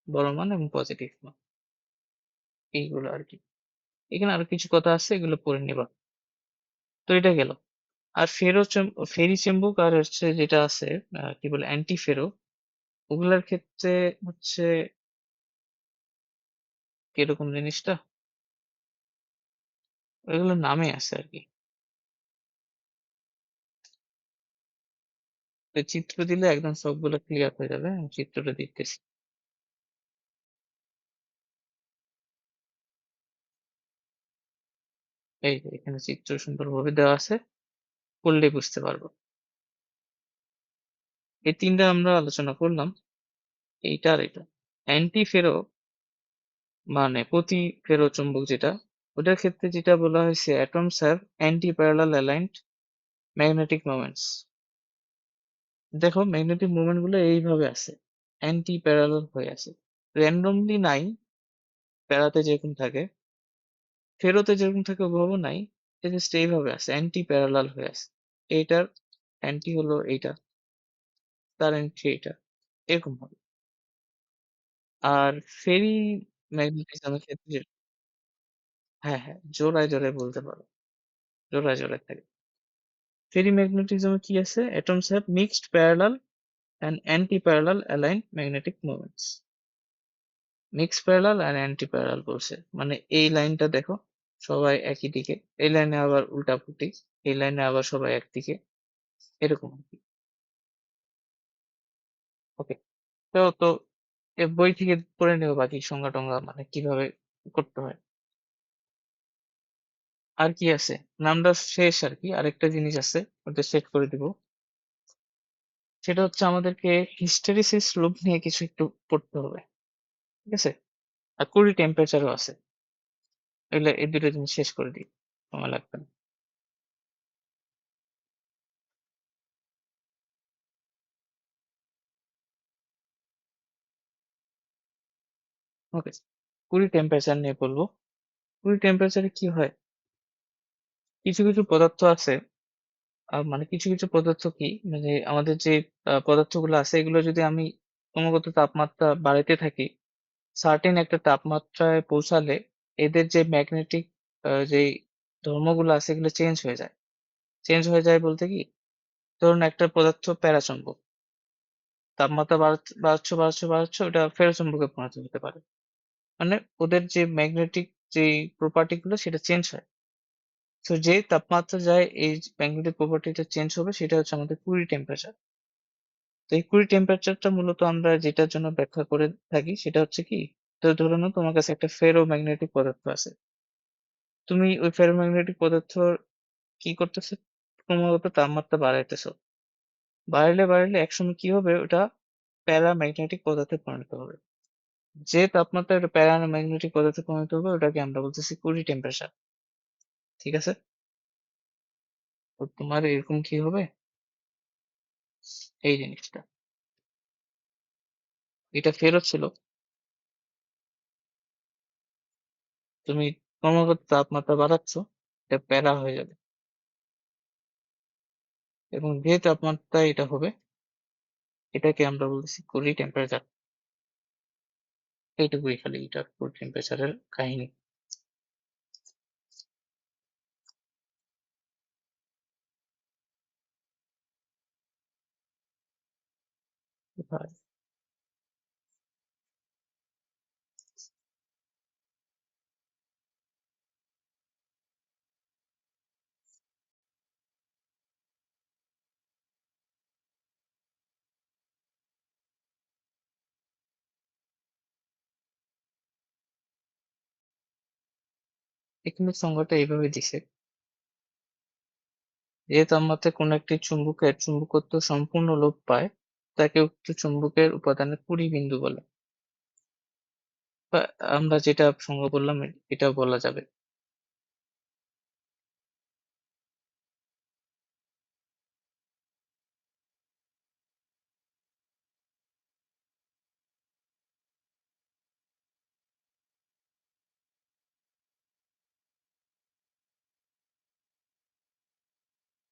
বড় মান এবং পজিটিভ মান এইগুলো আরকি। এখানে আরো কিছু কথা আছে এগুলো পড়ে নিবা। তো এটা গেল। আর ফেরি চেম্বুক আর হচ্ছে যেটা আছে কি বলে অ্যান্টি ফেরো ওগুলার ক্ষেত্রে হচ্ছে কিরকম জিনিসটা? ওইগুলোর নামে আছে আরকি। তো চিত্র দিলে একদম সবগুলো ক্লিয়ার হয়ে যাবে। আমি চিত্রটা দিতেছি। এই যে এখানে চিত্র সুন্দরভাবে দেওয়া আছে। পড়লেই বুঝতে পারবো। এই ৩ টা আমরা আলোচনা করলাম। এইটা আর এটা। অ্যান্টি ফেরো মানে প্রতিফেরো চুম্বক যেটা, ওটার ক্ষেত্রে যেটা বলা হয়েছে atoms have anti-parallel aligned magnetic moments. দেখো ম্যাগনেটিক মোমেন্ট গুলো এইভাবে আছে। অ্যান্টি প্যারালাল হয়ে আছে। randomly নাই, প্যারাতে যেরকম থাকে, ফেরোতে যেরকম থাকে ওভাবে নাই। এটা জাস্ট এইভাবে আছে, অ্যান্টি প্যারালাল হয়ে আছে। এইটার অ্যান্টি হলো এইটা, তার অ্যান্টি এইটা। এরকম হবে। আর ফেরি ম্যাগনেটিজমের ক্ষেত্রে হ্যাঁ, হ্যাঁ, জোড়ায়, জোড়ায় বলতে পারো। জোড়ায়, জোড়ায় থাকে। ফেরিম্যাগনেটিজমে কি আছে? atoms have mixed parallel and anti-parallel aligned magnetic moments. Mixed parallel আর অ্যান্টি প্যারালাল বলছে। মানে এই লাইনটা দেখো সবাই একই দিকে, এই লাইনে আবার উল্টাপুল্টি, এই লাইনে আবার সবাই একদিকে, এরকম আর কি। ওকে, তো এ বই থেকে পড়ে নেবো বাকি সংজ্ঞা টঙ্গা মানে কিভাবে করতে হয়। আর কি আছে? নামটা শেষ আর কি। আরেকটা জিনিস আছে ওটা সেট করে দিব। সেটা হচ্ছে আমাদেরকে হিস্টেরিসিস লুপ নিয়ে কিছু একটু পড়তে হবে। ঠিক আছে? আর কুড়ি টেম্পারেচারও আছে। এগুলো এই দুটো জিনিস শেষ করে দিই, সময় লাগবে না। ওকে, কুড়ি টেম্পারেচার নিয়ে বলবো। কুড়ি টেম্পারেচারে কি হয়, কিছু কিছু পদার্থ আছে, মানে কিছু কিছু পদার্থ কি মানে আমাদের যে পদার্থগুলো আছে এগুলো যদি আমি ক্রমাগত তাপমাত্রা বাড়াইতে থাকি, সার্টেন একটা তাপমাত্রায় পৌঁছালে এদের যে ম্যাগনেটিক যে ধর্মগুলো আছে এগুলো চেঞ্জ হয়ে যায়। চেঞ্জ হয়ে যায় বলতে কি, ধরুন একটা পদার্থ প্যারাচম্বক, তাপমাত্রা বাড়াচ্ছ ওটা ফেরোচুম্বকে পরিণত হতে পারে। মানে ওদের যে ম্যাগনেটিক যে প্রপার্টি গুলো সেটা চেঞ্জ হয়। তো যে তাপমাত্রা যায় এই ম্যাগনেটিক প্রপার্টিটা চেঞ্জ হবে সেটা হচ্ছে আমাদের কুড়ি টেম্পারেচার। তো এই কুড়ি টেম্পারেচারটা মূলত আমরা যেটার জন্য ব্যাখ্যা করে থাকি সেটা হচ্ছে কি, তো ধরে নাও তোমার কাছে একটা ফেরো ম্যাগনেটিক পদার্থ আছে, তুমি ওই ফেরো ম্যাগনেটিক পদার্থ কি করতেছো, ক্রমাগত তাপমাত্রা বাড়াইতেছো, বাড়াইলে বাড়াইলে একসময় কি হবে ওটা প্যারাম্যাগনেটিক পদার্থে পরিণত হবে। যে তাপমাত্রায় ওটা প্যারাম্যাগনেটিক পদার্থে পরিণত হবে ওটাকে আমরা বলতেছি কুড়ি টেম্পারেচার। ঠিক আছে? তো তোমার এরকম কি হবে, এই জিনিসটা, এটা ফেরত ছিল, তুমি ক্রমাগত তাপমাত্রা বাড়াচ্ছ, এটা প্যারা হয়ে যাবে। এবং যে তাপমাত্রায় এটা হবে এটাকে আমরা বলতেছি কুড়ি টেম্পারেচার। এইটুকুই খালি এটা কুড়ি টেম্পারেচারের কাহিনী। এবার এখানে সংজ্ঞাটা এইভাবে দিছে, যে তাপমাত্রায় কোনো একটি চুম্বকের চুম্বকত্ব সম্পূর্ণ লোপ পায় তাকে উক্ত চুম্বকের উপাদানের কুড়ি বিন্দু বলে। বা আমরা যেটা সংজ্ঞা বললাম এটা বলা যাবে।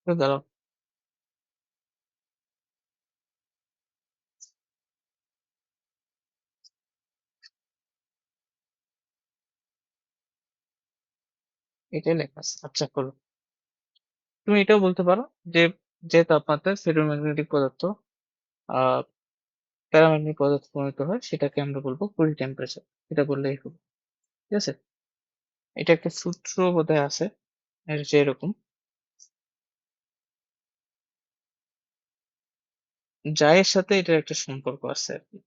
তো দাঁড়াও, এটাই লেখা আছে। আচ্ছা করো। তুমি এটাও বলতে পারো যে যে তাপমাত্রায় ফেরোম্যাগনেটিক পদার্থ আহ প্যারাম্যাগনেটিক পদার্থে পরিণত হয় সেটাকে আমরা বলবো কুড়ি টেম্পারেচার। এটা বললেই হবে। ঠিক আছে? এটা একটা সূত্র বোধহয় আছে এর যে এরকম এর সাথে এটার একটা সম্পর্ক আছে আর কি।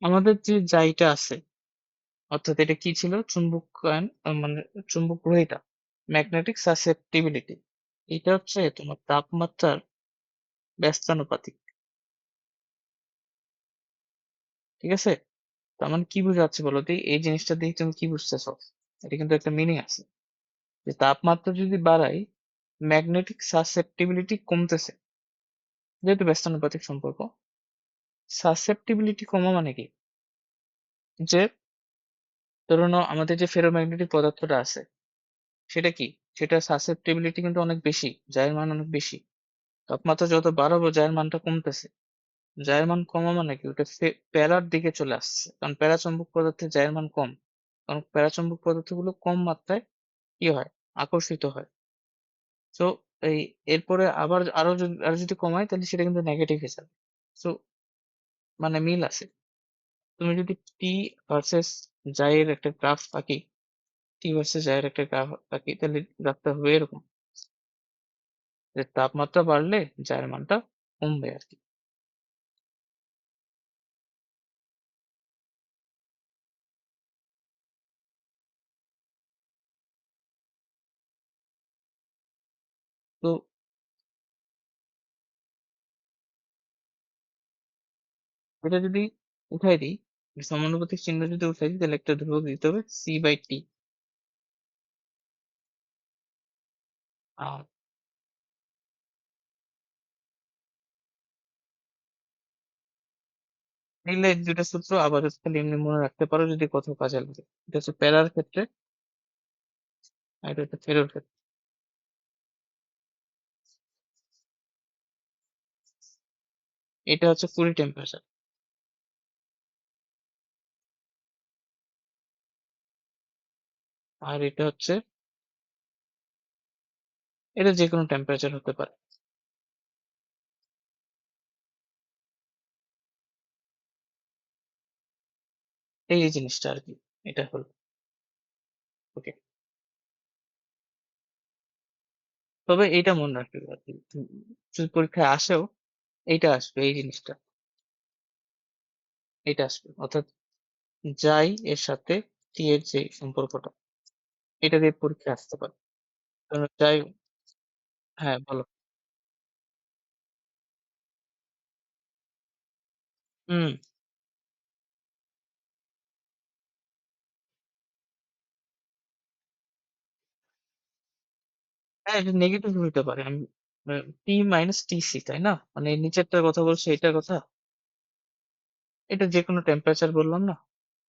আমাদের যে জাইটা আছে অর্থাৎ এটা কি ছিল চুম্বকায়ন মানে চুম্বক গ্রহিতা ম্যাগনেটিক সাসেপ্টিবিলিটি এটা হচ্ছে তোমার তাপমাত্রার ব্যস্তানুপাতিক। ঠিক আছে? তার মানে কি বোঝাচ্ছে বলো তো এই জিনিসটা দিয়ে তুমি কি বুঝতেছো? এটা কিন্তু একটা মিনিং আছে যে তাপমাত্রা যদি বাড়াই ম্যাগনেটিক সাসেপ্টিবিলিটি কমতেছে যেহেতু ব্যস্তানুপাতিক সম্পর্ক। সাসেপ্টিবিলিটি কমা মানে কি যে ধরে নাও আমাদের যে ফেরোম্যাগনেটিক পদার্থটা আছে সেটা কি সেটা সাসেপ্টিবিলিটি কিন্তু অনেক বেশি যার মান অনেক বেশি। তাপমাত্রা যত বাড়াবো যার মানটা কমতেছে। জায়ের মান কমা মানে কি ওটা প্যারার দিকে চলে আসছে কারণ প্যারাচম্বক পদার্থের জায়ের মান কম। কারণ প্যারাচম্বক পদার্থগুলো কম মাত্রায় কি হয় আকর্ষিত হয়। তো এই এরপরে আবার আরো যদি কমায় তাহলে সেটা কিন্তু নেগেটিভ হিসাবে। তো মানে মিল আছে। তুমি যদি টি ভার্সেস জায়ের একটা গ্রাফ আঁকি টি ভার্সেস জায়ের একটা গ্রাফ আঁকি তাহলে গ্রাফটা হবে এরকম যে তাপমাত্রা বাড়লে জায়ের মানটা কমবে আর কি। তো এটা যদি উঠাই দিই সমানুপাতিক চিহ্ন যদি উঠাই দিই তাহলে একটা ধ্রুবক দিতে হবে সি বাই টি। আর নিলে এই দুইটা সূত্র আবার খালি এমনি মনে রাখতে পারো যদি কোথাও কাজে লাগে। এটা হচ্ছে প্যারার ক্ষেত্রে আর এটা হচ্ছে ফেরোর ক্ষেত্রে। এটা হচ্ছে কুড়ি টেম্পারেচার আর এটা হচ্ছে এটা যে কোনো টেম্পারেচার হতে পারে। এই জিনিসটা আর কি এটা হলো। ওকে। তবে এইটা মনে রাখবে আর কি যদি পরীক্ষায় আসেও এইটা আসবে এই জিনিসটা এটা আসবে অর্থাৎ যাই এর সাথে টি এর যে সম্পর্কটা এটা দিয়ে পরীক্ষায় আসতে পারে। কারণ যাই হ্যাঁ বলো। হুম। হ্যাঁ এটা নেগেটিভ হইতে পারে আমি টি মাইনাস টিসি তাই না মানে এই নিচেরটার কথা বলছে এটার কথা। এটা যে কোনো টেম্পারেচার বললাম না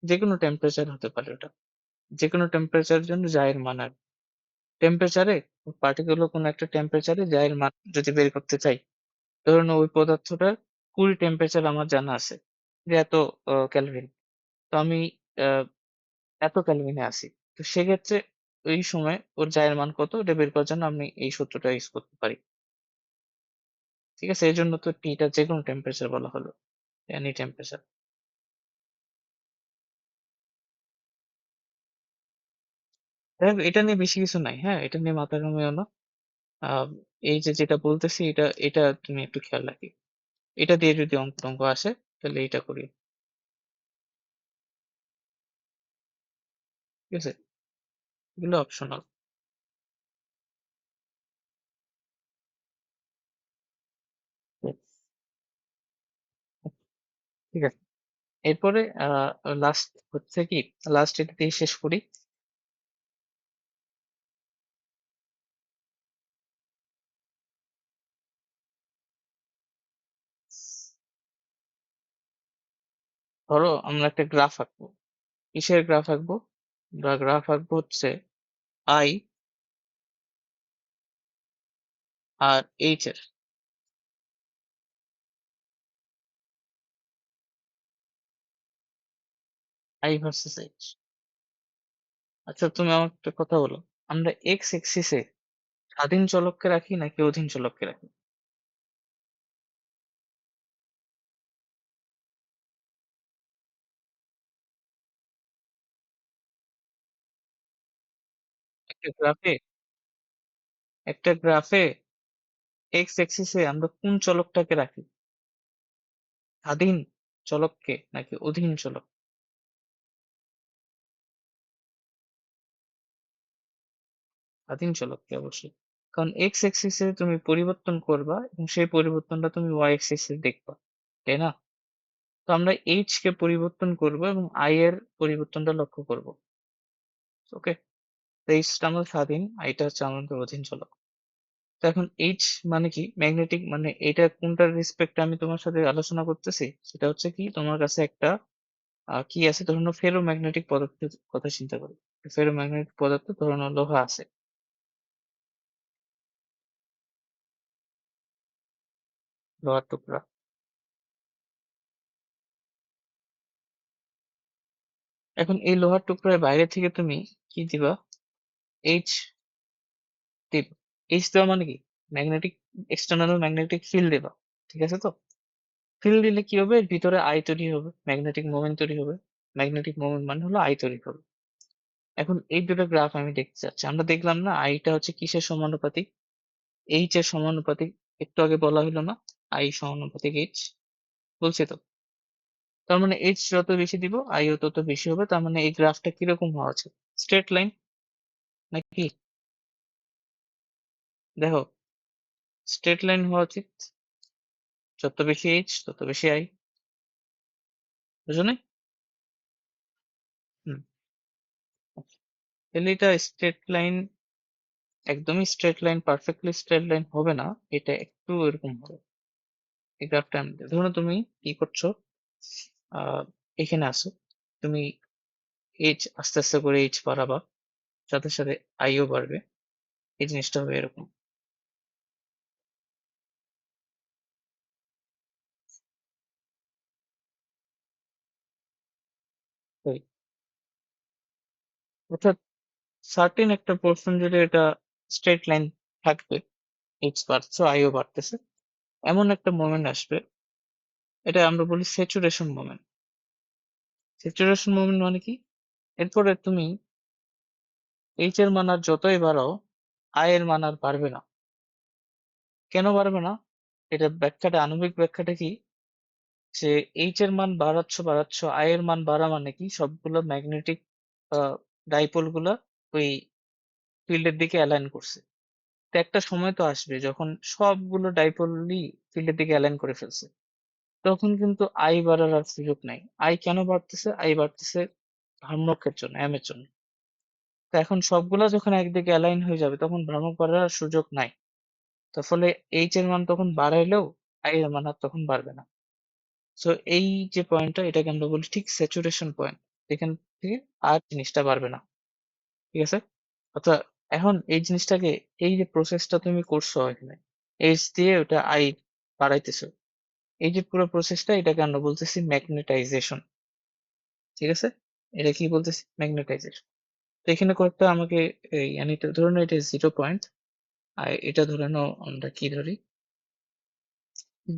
যে কোনো টেম্পারেচার হতে পারে ওটা যে কোনো টেম্পারেচারের জন্য জায়ের মান আর টেম্পারেচারে পার্টিকুলার কোনো একটা টেম্পারেচারে জায়ের মান যদি বের করতে চাই ধরুন ওই পদার্থটার কুড়ি টেম্পারেচার আমার জানা আছে যে এত ক্যালভিন। তো আমি আহ, এত ক্যালভিনে আছি। তো সেক্ষেত্রে ওই সময় ওর জায়ের মান কত এটা বের করার জন্য আমি এই সূত্রটা ইউজ করতে পারি। ঠিক আছে এই জন্য তো টিটা যে কোনো টেম্পারেচার বলা হলো এনি টেম্পারেচার। যাই হোক, এটা নিয়ে বেশি কিছু নাই হ্যাঁ এটা নিয়ে মাথা ঘামিও না। আহ, এই যে যেটা বলতেছি এটা এটা তুমি একটু খেয়াল রাখি এটা দিয়ে যদি অঙ্ক টঙ্ক আসে তাহলে এটা করি। ঠিক আছে এগুলো অপশনাল। ঠিক আছে এরপরে লাস্ট হচ্ছে কি লাস্ট এটা দিয়ে শেষ করি। ধরো আমরা একটা গ্রাফ আঁকবো। কিসের গ্রাফ আঁকবো? আমরা গ্রাফ আঁকবো হচ্ছে আই আর এইচ এর। I versus H. আচ্ছা তুমি আমাকে একটা কথা বলো, আমরা এক্স এক্সিসে স্বাধীন চলককে রাখি নাকি অধীন চলককে রাখি? একটা গ্রাফে একটা গ্রাফে এক্স এক্সিসে আমরা কোন চলকটাকে রাখি? স্বাধীন চলককে নাকি অধীন চলক? স্বাধীন চলককে অবশ্যই। কারণ এক্স এক্সিসে তুমি পরিবর্তন করবা এবং সেই পরিবর্তনটা তুমি ওয়াই এক্সিসে দেখবা, তাই না? তো আমরা এইচ কে পরিবর্তন করব এবং আই এর পরিবর্তনটা লক্ষ্য করব। ওকে, তো এইচটা আমাদের স্বাধীন, আইটা হচ্ছে আমাদের অধীন চলক। তো এখন এইচ মানে কি, ম্যাগনেটিক, মানে এটা কোনটার রেসপেক্টে আমি তোমার সাথে আলোচনা করতেছি সেটা হচ্ছে কি, তোমার কাছে একটা কি আছে, ধরুন ফেরো ম্যাগনেটিক পদার্থের কথা চিন্তা করি। ফেরো ম্যাগনেটিক পদার্থ ধরুন লোহা আছে, লোহার টুকরা। এখন এই লোহার টুকরার বাইরে থেকে তুমি কি দিবা? এইচ দিবা। এইচ দেওয়া মানে কি, ম্যাগনেটিক, এক্সটার্নাল ম্যাগনেটিক ফিল্ড দেবা। ঠিক আছে তো? ফিল্ড দিলে কি হবে, এর ভিতরে আই তৈরি হবে, ম্যাগনেটিক মোমেন্ট তৈরি হবে। ম্যাগনেটিক মোমেন্ট মানে হলো আই তৈরি হবে। এখন এই দুটো গ্রাফ আমি দেখতে চাচ্ছি। আমরা দেখলাম না আইটা হচ্ছে কিসের সমানুপাতিক? এইচ এর সমানুপাতিক। একটু আগে বলা হলো না, আই সমানুপাতিক এইচ, বলছি তো? তার মানে এইচ যত বেশি দিব আইও তত বেশি হবে। তার মানে এই গ্রাফটা কিরকম হওয়া উচিত? স্ট্রেট লাইন নাকি? দেখো, স্ট্রেট লাইন হওয়া উচিত। যত বেশি এইচ তত বেশি আই। বুঝো নাই? হুম। তাহলে এটা স্ট্রেট লাইন, একদমই straight line, perfectly straight line হবে না, এটা একটু এরকম হবে। এই গ্রাফটা আমি, ধরো তুমি কি করছো, আহ এখানে আসো, তুমি এইচ আস্তে আস্তে করে এইচ বাড়াবা, সাথে সাথে আইও বাড়বে। এই জিনিসটা হবে এরকম। তাই অর্থাৎ সার্টেন একটা পোর্শন জুড়ে এটা স্ট্রেট লাইন থাকবে, এইচ বাড়ছে আইও বাড়তেছে, এমন একটা মোমেন্ট আসবে, এটা আমরা বলি স্যাচুরেশন মোমেন্ট। স্যাচুরেশন মোমেন্ট মানে কি, এরপরে তুমি এইচ এর মান আর যতই বাড়াও আই এর মান আর বাড়বে না। কেন বাড়বে না? এটা ব্যাখ্যাটা, আণবিক ব্যাখ্যাটা কি, যে এইচ এর মান বাড়াচ্ছ বাড়াচ্ছ, আই এর মান বাড়া মানে কি, সবগুলো ম্যাগনেটিক ডাইপোল গুলা ওই ফিল্ডের দিকে অ্যালাইন করছে। তো একটা সময় তো আসবে যখন সবগুলো ডাইপোলই ফিল্ডের দিকে অ্যালাইন করে ফেলছে, তখন কিন্তু আই বাড়ার আর সুযোগ নাই। আই কেন বাড়তেছে? আই বাড়তেছে ভ্রামকের জন্য, এম এর জন্য। তো এখন সবগুলা যখন একদিকে অ্যালাইন হয়ে যাবে তখন ভ্রামক বাড়ার আর সুযোগ নাই। তার ফলে এইচ এর মান তখন বাড়াইলেও আই এর মান আর তখন বাড়বে না। সো এই যে পয়েন্টটা, এটাকে আমরা বলি ঠিক স্যাচুরেশন পয়েন্ট, যেখান থেকে আর জিনিসটা বাড়বে না। ঠিক আছে? অর্থাৎ এখন এই জিনিসটাকে, এই যে প্রসেসটা তুমি করছো এখানে, এইচ দিয়ে ওটা আই বাড়াইতেছো, এই যে পুরো প্রসেসটা, এটাকে আমরা বলতেছি ম্যাগনেটাইজেশন। ঠিক আছে? এটা কি বলতেছি? ম্যাগনেটাইজেশন। তো এখানে কয়েকটা আমাকে, এই এটা ধরে নাও, এটা 0 পয়েন্ট, আর এটা ধরে নাও আমরা কি ধরি,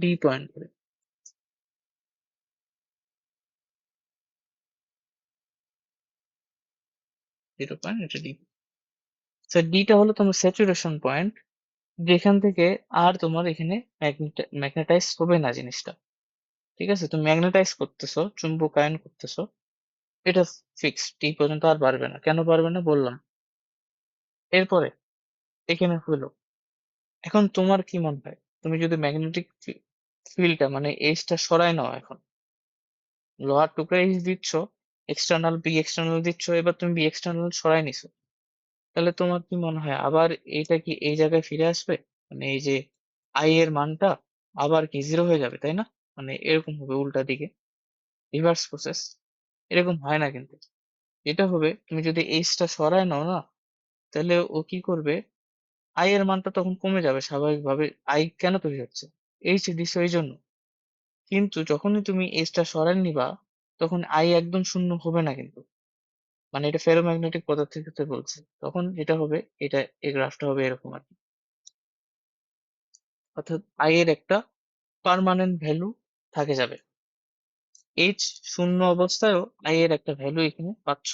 ডি পয়েন্ট ধরি। 0 পয়েন্ট, এটা ডি। ডিটা হলো তোমার স্যাচুরেশন পয়েন্ট, যেখান থেকে আর তোমার এখানে ম্যাগনেটাইজ হবে না জিনিসটা। ঠিক আছে? তুমি ম্যাগনেটাইজ করতেছো, চুম্বকায়ন করতেছো, এটা ফিক্স, টি পর্যন্ত আর বাড়বে না। কেন বাড়বে না বললাম। এরপরে এখানে হলো, এখন তোমার কি মনে হয়, তুমি যদি ম্যাগনেটিক ফিল্ডটা মানে এইচটা সরায় নাও, এখন লোহার টুকরা এইচ দিচ্ছ, এক্সটার্নাল বি এক্সটার্নাল দিচ্ছ, এবার তুমি বি এক্সটার্নাল সরাই নিছো, তাহলে তোমার কি মনে হয় আবার এইটা কি এই জায়গায় ফিরে আসবে? মানে এই যে আই এর মানটা আবার কি জিরো হয়ে যাবে, তাই না? মানে এরকম হবে উল্টা দিকে। রিভার্স প্রসেস, এরকম হয় না কিন্তু। এটা হবে তুমি যদি এইচটা সরায় নাও না, তাহলে ও কি করবে, আই এর মানটা তখন কমে যাবে স্বাভাবিকভাবে। আই কেন তৈরি হচ্ছে, এইচ দিছো এই জন্য। কিন্তু যখনই তুমি এইচটা সরায় নিবা, তখন আই একদম শূন্য হবে না কিন্তু। মানে এটা ফেরোম্যাগনেটিক পদার্থের ক্ষেত্রে বলছে। তখন যেটা হবে, এটা এই গ্রাফটা হবে এরকম আর কি। অর্থাৎ আই এর একটা পার্মানেন্ট ভ্যালু থাকে যাবে। এইচ শূন্য অবস্থায়ও আই এর একটা ভ্যালু এখানে পাচ্ছ।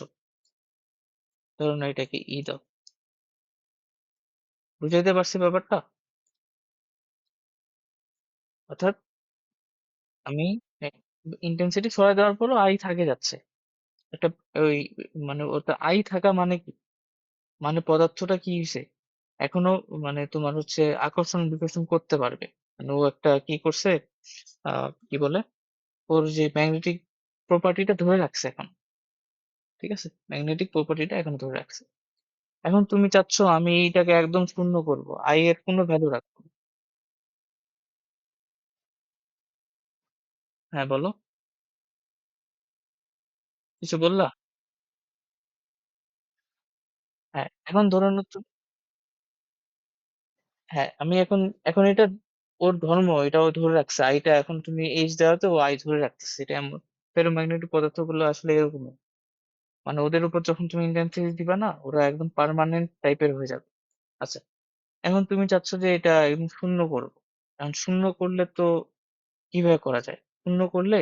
ধরো না এটাকে ই দাও। বুঝাইতে পারছি ব্যাপারটা? অর্থাৎ আমি ইন্টেন্সিটি সরাই দেওয়ার পরও আই থাকে যাচ্ছে। একটা ওই মানে ওটা আই থাকা মানে কি, মানে পদার্থটা কি হয়েছে, এখনো মানে তোমার হচ্ছে আকর্ষণ বিকর্ষণ করতে পারবে। মানে ও একটা কি করছে, কি বলে, ওর যে ম্যাগনেটিক প্রপার্টিটা ধরে রাখছে এখন। ঠিক আছে, ম্যাগনেটিক প্রপার্টিটা এখন ধরে রাখছে। এখন তুমি চাচ্ছ আমি এইটাকে একদম শূন্য করব, আই এর কোনো ভ্যালু রাখবো না। হ্যাঁ বলো, কিছু বললা? হ্যাঁ এখন ধরে নাও হ্যাঁ আমি এখন, এখন এটা ওর ধর্ম, এটা ও ধরে রাখছে আইটা। এখন তুমি এইচ দেওয়াতে ও আই ধরে রাখতেছে, এটা এমন। ফেরোম্যাগনেটিক পদার্থগুলো আসলে এরকম। মানে ওদের উপর যখন তুমি ইন্টেন্সিটি দিবা না, ওরা একদম পার্মানেন্ট টাইপের হয়ে যাবে। আচ্ছা, এখন তুমি চাচ্ছ যে এটা একদম শূন্য করবো। এখন শূন্য করলে তো কিভাবে করা যায়? শূন্য করলে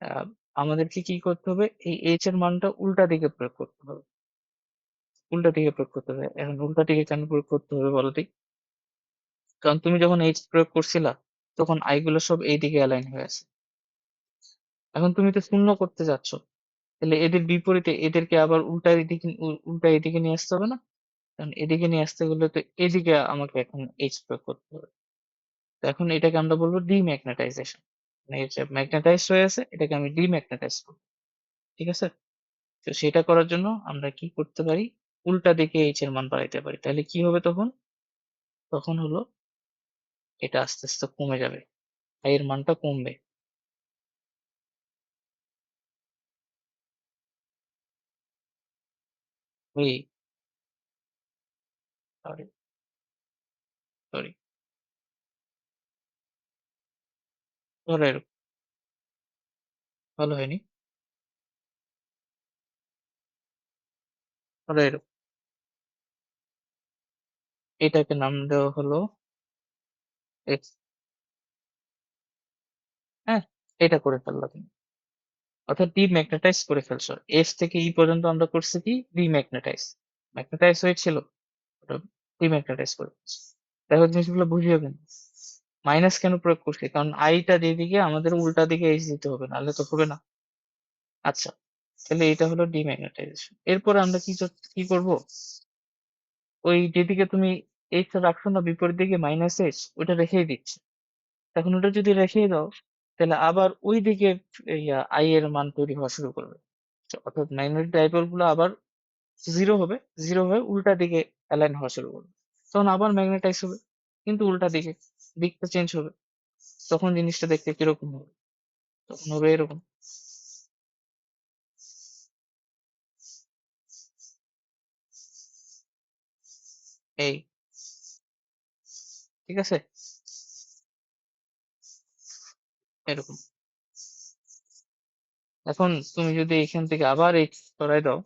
আহ, আমাদেরকে কি করতে হবে, এই এইচ এর মানটা উল্টা দিকে প্রয়োগ করতে হবে। উল্টা দিকে প্রয়োগ করতে হবে। এখন উল্টা দিকে কেন প্রয়োগ করতে হবে বলো দেখি? কারণ তুমি যখন এইচ প্রয়োগ করছিলা, তখন আই গুলো সব এইদিকে অ্যালাইন হয়ে আছে। এখন তুমি তো শূন্য করতে যাচ্ছ, তাহলে এদের বিপরীতে এদেরকে আবার উল্টা এদিকে উল্টা এদিকে নিয়ে আসতে হবে না? কারণ এদিকে নিয়ে আসতে গেলে তো এদিকে আমাকে এখন এইচ প্রয়োগ করতে হবে। তো এখন এটাকে আমরা বলবো ডিম্যাগনেটাইজেশন। মানে এই যে ম্যাগনেটাইজ হয়ে আছে, এটাকে আমি ডিম্যাগনেটাইজ করবো। ঠিক আছে, তো সেটা করার জন্য আমরা কি করতে পারি, উল্টা দিকে এইচ এর মান বাড়াইতে পারি। তাহলে কি হবে তখন? তখন হলো এটা আস্তে আস্তে কমে যাবে, আই এর মানটা কমবে। এই সরি, সরি, ধরো এরকম, ভালো হয়নি। ধরো এরকম, এটাকে নাম দেওয়া হলো এক্স। হ্যাঁ, এটা করে ফেললা তুমি, অর্থাৎ ডিম্যাগনেটাইজ করে ফেলছো। এস থেকে ই পর্যন্ত আমরা করছি কি, ডিম্যাগনেটাইজ। ম্যাগনেটাইজ হয়েছিল, ওটা ডিম্যাগনেটাইজ করে ফেলছি। দেখো জিনিসগুলো বুঝিয়ে কিন্তু, মাইনাস কেন প্রয়োগ করছি, কারণ আইটা যেদিকে আমাদের উল্টা দিকে এইচ দিতে হবে, নাহলে তো হবে না। আচ্ছা, তাহলে এটা হলো ডিম্যাগনেটাইজেশন। এরপরে আমরা কি করব, ওই যেদিকে তুমি এইচটা রাখছো না বিপরীত দিকে মাইনাস এইচ, ওটা রেখেই দিচ্ছি। এখন ওটা যদি রেখেই দাও, তাহলে আবার ওই দিকে আই এর মান তৈরি হওয়া শুরু করবে। অর্থাৎ ম্যাগনেটিক ডাইপোল গুলো আবার জিরো হবে, জিরো হয়ে উল্টা দিকে অ্যালাইন হওয়া শুরু করবে। তখন আবার ম্যাগনেটাইজ হবে, কিন্তু উল্টা দিকে, দিকটা চেঞ্জ হবে। তখন জিনিসটা দেখতে কিরকম হবে? তখন হবে এরকম। এই, ঠিক আছে, এরকম। এখন তুমি যদি এখান থেকে আবার এক্স সরাই দাও,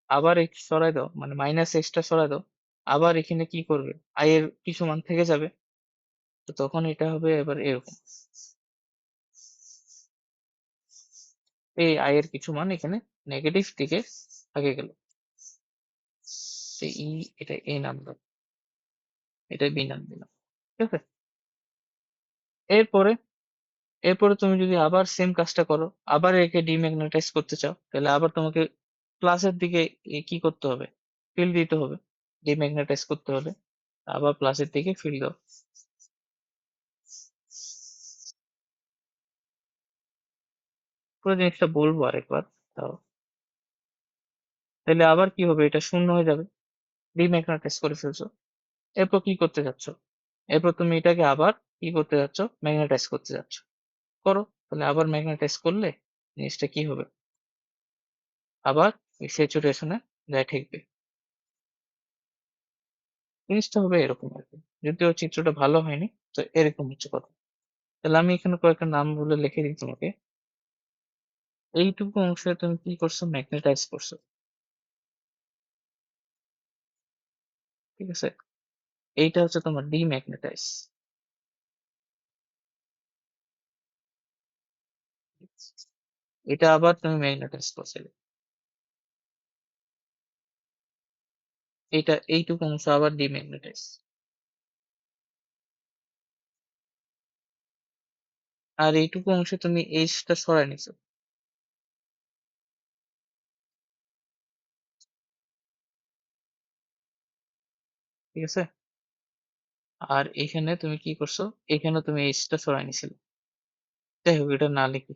আবার এক্স সরাই দাও, মানে মাইনাস এক্সটা সরাই দাও, আবার এখানে কি করবে, আই এর কিছু মান থেকে যাবে। তো তখন এটা হবে এবার এরকম, এই আই এর কিছু মান এখানে নেগেটিভ দিকে আগে গেল। তো ই, এটা এ নাম দাও, এটা বি নাম দিলাম। ঠিক আছে, এরপরে, এরপরে তুমি যদি আবার সেম কাজটা করো, আবার একে ডিম্যাগনেটাইজ করতে চাও, তাহলে আবার তোমাকে প্লাসের দিকে কি করতে হবে, ফিল্ড দিতে হবে। ডিম্যাগনেটাইজ করতে হলে আবার প্লাসের দিকে ফিল্ড দাও। পুরো জিনিসটা বলবো আরেকবার, তাও। তাহলে আবার কি হবে, এটা শূন্য হয়ে যাবে, ডিম্যাগনেটাইজ করে ফেলছো। এরপর কি করতে যাচ্ছ, এরপর তুমি এটাকে আবার কি করতে যাচ্ছ, ম্যাগনেটাইজ করতে যাচ্ছ। করো, তাহলে আবার ম্যাগনেটাইজ করলে জিনিসটা কি হবে? আবার ওই স্যাচুরেশন এ যায়া ঠেকবে। জিনিসটা হবে এরকম আরকি। যদিও চিত্রটা ভালো হয়নি। তো এরকম হচ্ছে কথা। তাহলে আমি এখানে কয়েকটা নাম বলে লিখে দিই তোমাকে। এইটুকু অংশে তুমি কি করছো? ম্যাগনেটাইজ করছো। ঠিক আছে? এইটা হচ্ছে তোমার ডিম্যাগনেটাইজ। এটা আবার তুমি ম্যাগনেটাইজ করছিলে। এইটুকু অংশ আবার ডিম্যাগনেটাইজ। আর এইটুকু অংশে তুমি H টা সরায় নিছো। ঠিক আছে? আর এখানে তুমি কি করছো? এখানে তুমি H টা সরায় নিছিলে। যাই হোক এটা না লিখি।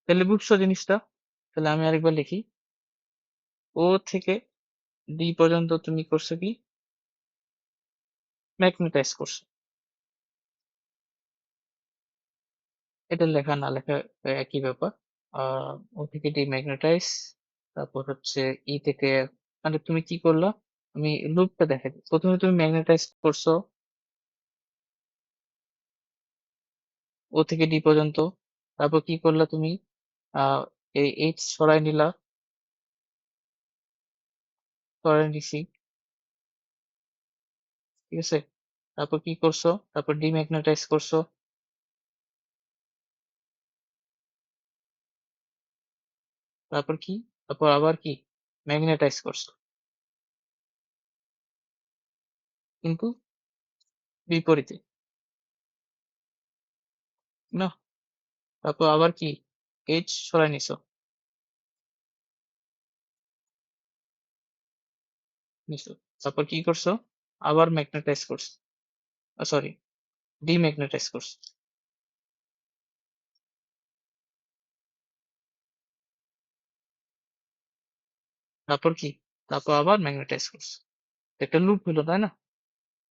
তাহলে বুঝছো জিনিসটা? তাহলে আমি আরেকবার লিখি। O থেকে D পর্যন্ত তুমি করছো কি? ম্যাগনেটাইজ করছো। এটা লেখা না লেখা একই ব্যাপার। আ O থেকে ডিম্যাগনেটাইজ, তারপর হচ্ছে E থেকে মানে তুমি কি করলা? আমি লুপটা দেখাই দিই। ১ম এ তুমি ম্যাগনেটাইজ করছো O থেকে D পর্যন্ত। তারপর কি করলা তুমি? আ এই H সরায় নিলা, সরায় নিছি। ঠিক আছে? তারপর কি করছো? তারপর ডিম্যাগনেটাইজ করছো। তারপর কি? তারপর আবার কি? ম্যাগনেটাইজ করছো। কিন্তু বিপরীতে। না? তারপর আবার কি? H সরায় নিছো। নিছো। তারপর কি করছো? আবার ম্যাগনেটাইজ করছো। সরি, ডিম্যাগনেটাইজ করছো। তারপর কি? তারপর আবার ম্যাগনেটাইজ করছো। একটা লুপ হলো, তাই না?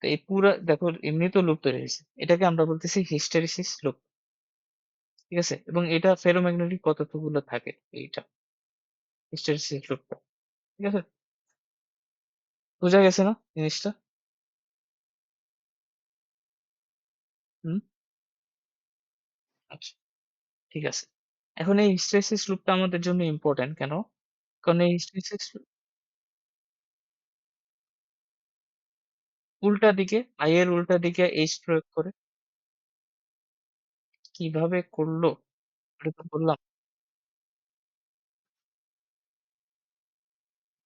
তো এই পুরা দেখো এমনিতেও লুপ তৈরি হয়েছে। এটাকে আমরা বলতেছি হিস্টেরিসিস লুপ। ঠিক আছে? এবং এটা ফেরোম্যাগনেটিক পদার্থগুলো থাকে এইটা হিস্টেরিসিস লুপটা। ঠিক আছে? বোঝা গেছে না জিনিসটা? হুম? আচ্ছা, ঠিক আছে। এখন এই হিস্টেরিসিস লুপটা আমাদের জন্য ইম্পোর্টেন্ট কেন? কারণ এই হিস্টেরিসিস উল্টা দিকে I এর উল্টা দিকে H প্রয়োগ করে কিভাবে করল? এটা তো বললাম।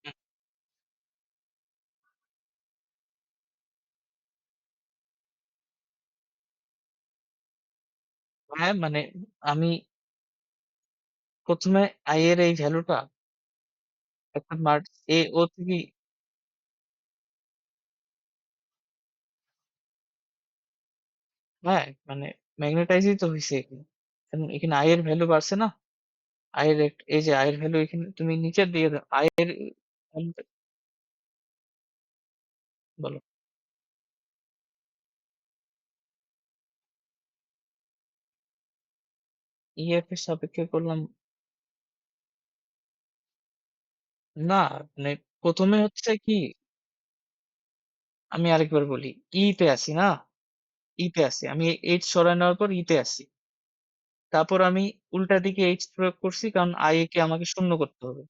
হুম, হ্যাঁ, মানে আমি ১ম এ I এর এই ভ্যালুটা একটা A O থেকে হ্যাঁ, মানে ম্যাগনেটাইজই তো হইছে এখানে। কারণ এখানে I এর ভ্যালু বাড়ছে না? I এর এই যে I এর ভ্যালু এখানে তুমি নিচের দিকে দাও। I এর ভ্যালুটা বলো। EF এর সাপেক্ষে করলাম না, মানে ১ম এ হচ্ছে কি আমি আরেকবার বলি। E তে আছি না? E তে আছি। আমি H সরায় নেওয়ার পর E তে আছি। তারপর আমি উল্টা দিকে H প্রয়োগ করছি কারণ I কে আমাকে শূন্য করতে হবে।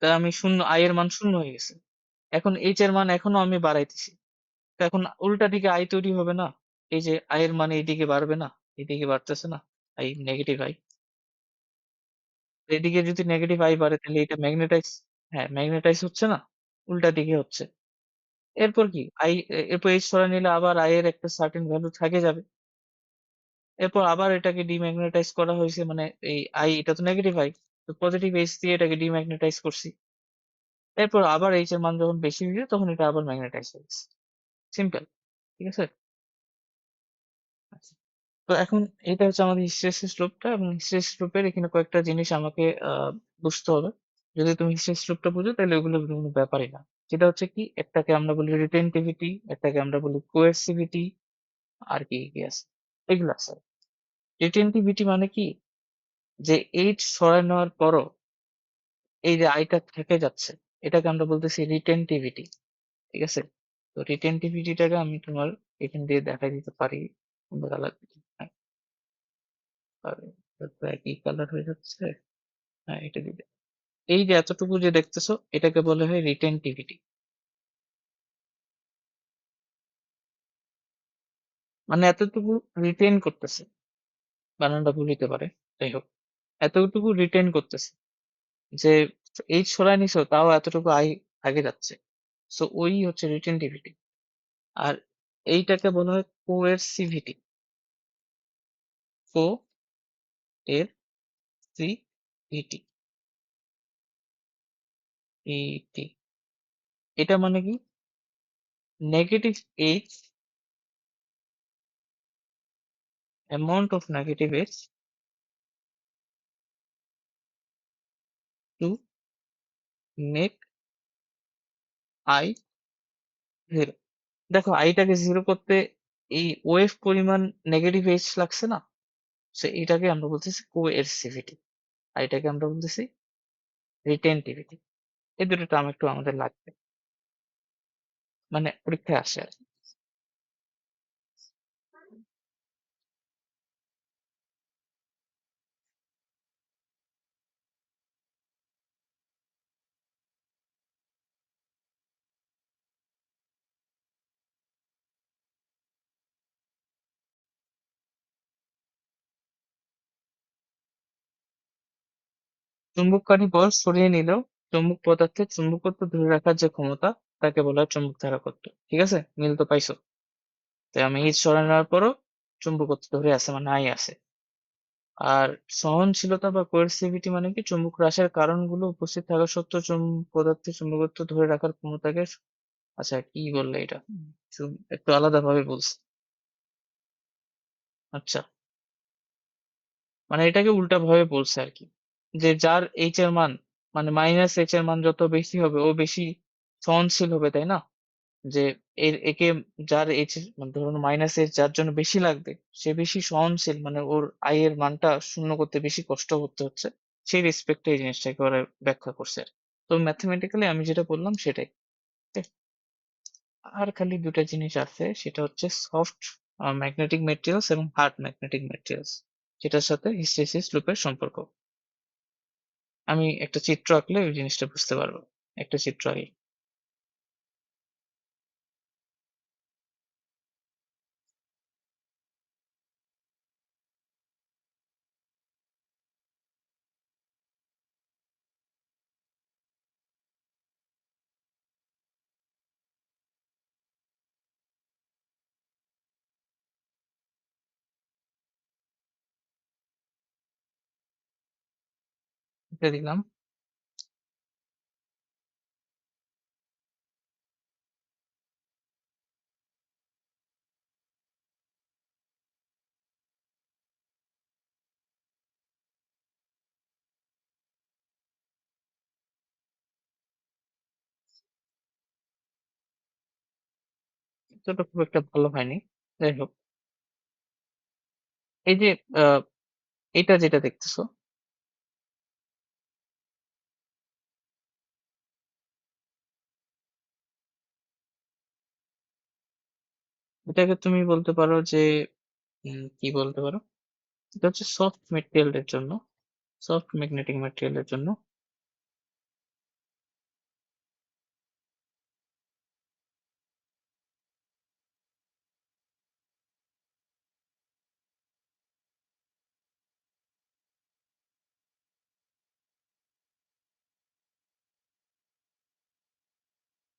তাই আমি শূন্য I এর মান শূন্য হয়ে গেছে। এখন H এর মান এখনো আমি বাড়াইতেছি। তো এখন উল্টা দিকে I তৈরি হবে না? এই যে I এর মান এইদিকে বাড়বে না? এদিকে বাড়তেছে না? I negative I। এদিকে যদি নেগেটিভ I বাড়ে তাহলে এটা ম্যাগনেটাইজ হ্যাঁ, ম্যাগনেটাইজ হচ্ছে না? উল্টা দিকে হচ্ছে। এরপর কি? এরপর H সরায় নিলে আবার I এর একটা সার্টেন ভ্যালু থেকে যাবে। এরপর আবার এটাকে ডিম্যাগনেটাইজ করা হয়েছে মানে এই I এটা তো নেগেটিভ I। তো পজিটিভ H দিয়ে এটাকে ডিম্যাগনেটাইজ করছি। এরপর আবার H এর মান যখন বেশি হয়ে যায় তখন এটা আবার ম্যাগনেটাইজ হয়ে গেছে। সিম্পল। ঠিক আছে? আচ্ছা। তো এখন এটা হচ্ছে আমাদের হিস্টেরেসিস লুপটা এবং হিস্টেরেসিস লুপের এখানে কয়েকটা জিনিস আমাকে বুঝতে হবে। যদি তুমি হিস্টেরেসিস লুপটা বুঝো তাহলে ওগুলো কোনো ব্যাপারই না। সেটা হচ্ছে কি একটাকে আমরা বলি রিটেনটিভিটি, একটাকে আমরা বলি কোয়েরসিভিটি আর কি আছে? এগুলো আছে। রিটেনটিভিটি মানে কি, যে এইচ সরায় নেওয়ার পরও এই যে আইটা থেকে যাচ্ছে, এটাকে আমরা বলতেছি রিটেনটিভিটি। ঠিক আছে? তো রিটেনটিভিটিটাকে আমি তোমার এখান দিয়ে দেখাই দিতে পারি কোন কালার। হ্যাঁ, পারি। তো একই কালার হয়ে যাচ্ছে। হ্যাঁ, এটা দিবে। এই যে এতটুকু যে দেখতেছো, এটাকে বলা হয় রিটেনটিভিটি। মানে এতটুকু রিটেন করতেছে। বানানটা ভুল হইতে পারে, যাই হোক। এতটুকু রিটেন করতেছে, যে এইচ সরায় নিছো তাও এতটুকু আই আগে যাচ্ছে। সো ওই হচ্ছে রিটেনটিভিটি। আর এইটাকে বলা হয় কোএরসিভিটি। কো এর সি ইটি ইটি। এটা মানে কি, negative H, amount of negative H to make I zero. দেখো আইটাকে জিরো করতে এই ওয়েভ পরিমাণ নেগেটিভ এইচ লাগছে না? সো এটাকে আমরা বলতেছি কোএরসিভিটি। আর এটাকে আমরা বলতেছি রিটেনটিভিটি। এই দুটো টার্ম একটু আমাদের লাগবে, মানে পরীক্ষায় আসে আর কি। চুম্বককারী বল সরিয়ে নিলেও চুম্বক পদার্থের চুম্বকত্ব ধরে রাখার যে ক্ষমতা, তাকে বলা হয় চুম্বক ধারকত্ব। ঠিক আছে, মিল তো পাইছো? তাই আমি এইচ সরায় নেওয়ার পরও চুম্বকত্ব ধরে আছে, মানে আই আছে। আর সহনশীলতা বা কোএরসিভিটি মানে কি, চুম্বক হ্রাসের কারণগুলো উপস্থিত থাকা সত্ত্বেও পদার্থের চুম্বকত্ব ধরে রাখার ক্ষমতাকে। আচ্ছা, কি বললে এটা? একটু আলাদা ভাবে বলছে। আচ্ছা, মানে এটাকে উল্টা ভাবে বলছে আর কি, যে যার এইচ এর মান, মানে মাইনাস এইচ এর মান যত বেশি হবে ও বেশি সহনশীল হবে, তাই না? যে একে, যার এইচ মানে ধরুন মাইনাস এইচ যার জন্য বেশি লাগবে, সে বেশি সহনশীল, মানে ওর আই এর মানটা শূন্য করতে বেশি কষ্ট করতে হচ্ছে। সেই রেসপেক্টে এই জিনিসটা একেবারে ব্যাখ্যা করছে আর কি। তো ম্যাথমেটিক্যালি আমি যেটা বললাম সেটাই। ঠিক আছে? আর খালি দুটা জিনিস আছে, সেটা হচ্ছে সফট ম্যাগনেটিক মেটেরিয়ালস এবং হার্ড ম্যাগনেটিক মেটেরিয়ালস, যেটার সাথে হিস্টেরিসিস লুপের সম্পর্ক। আমি একটা চিত্র আঁকলে ওই জিনিসটা বুঝতে পারবো। একটা চিত্র আঁকি। এটা দিলাম। চিত্রটা খুব একটা ভালো হয়নি, যাই হোক। এই যে আহ, এটা যেটা দেখতেছো, এটাকে তুমি বলতে পারো যে কি বলতে পারো, এটা হচ্ছে সফট মেটেরিয়াল এর জন্য, সফট ম্যাগনেটিক ম্যাটেরিয়াল এর জন্য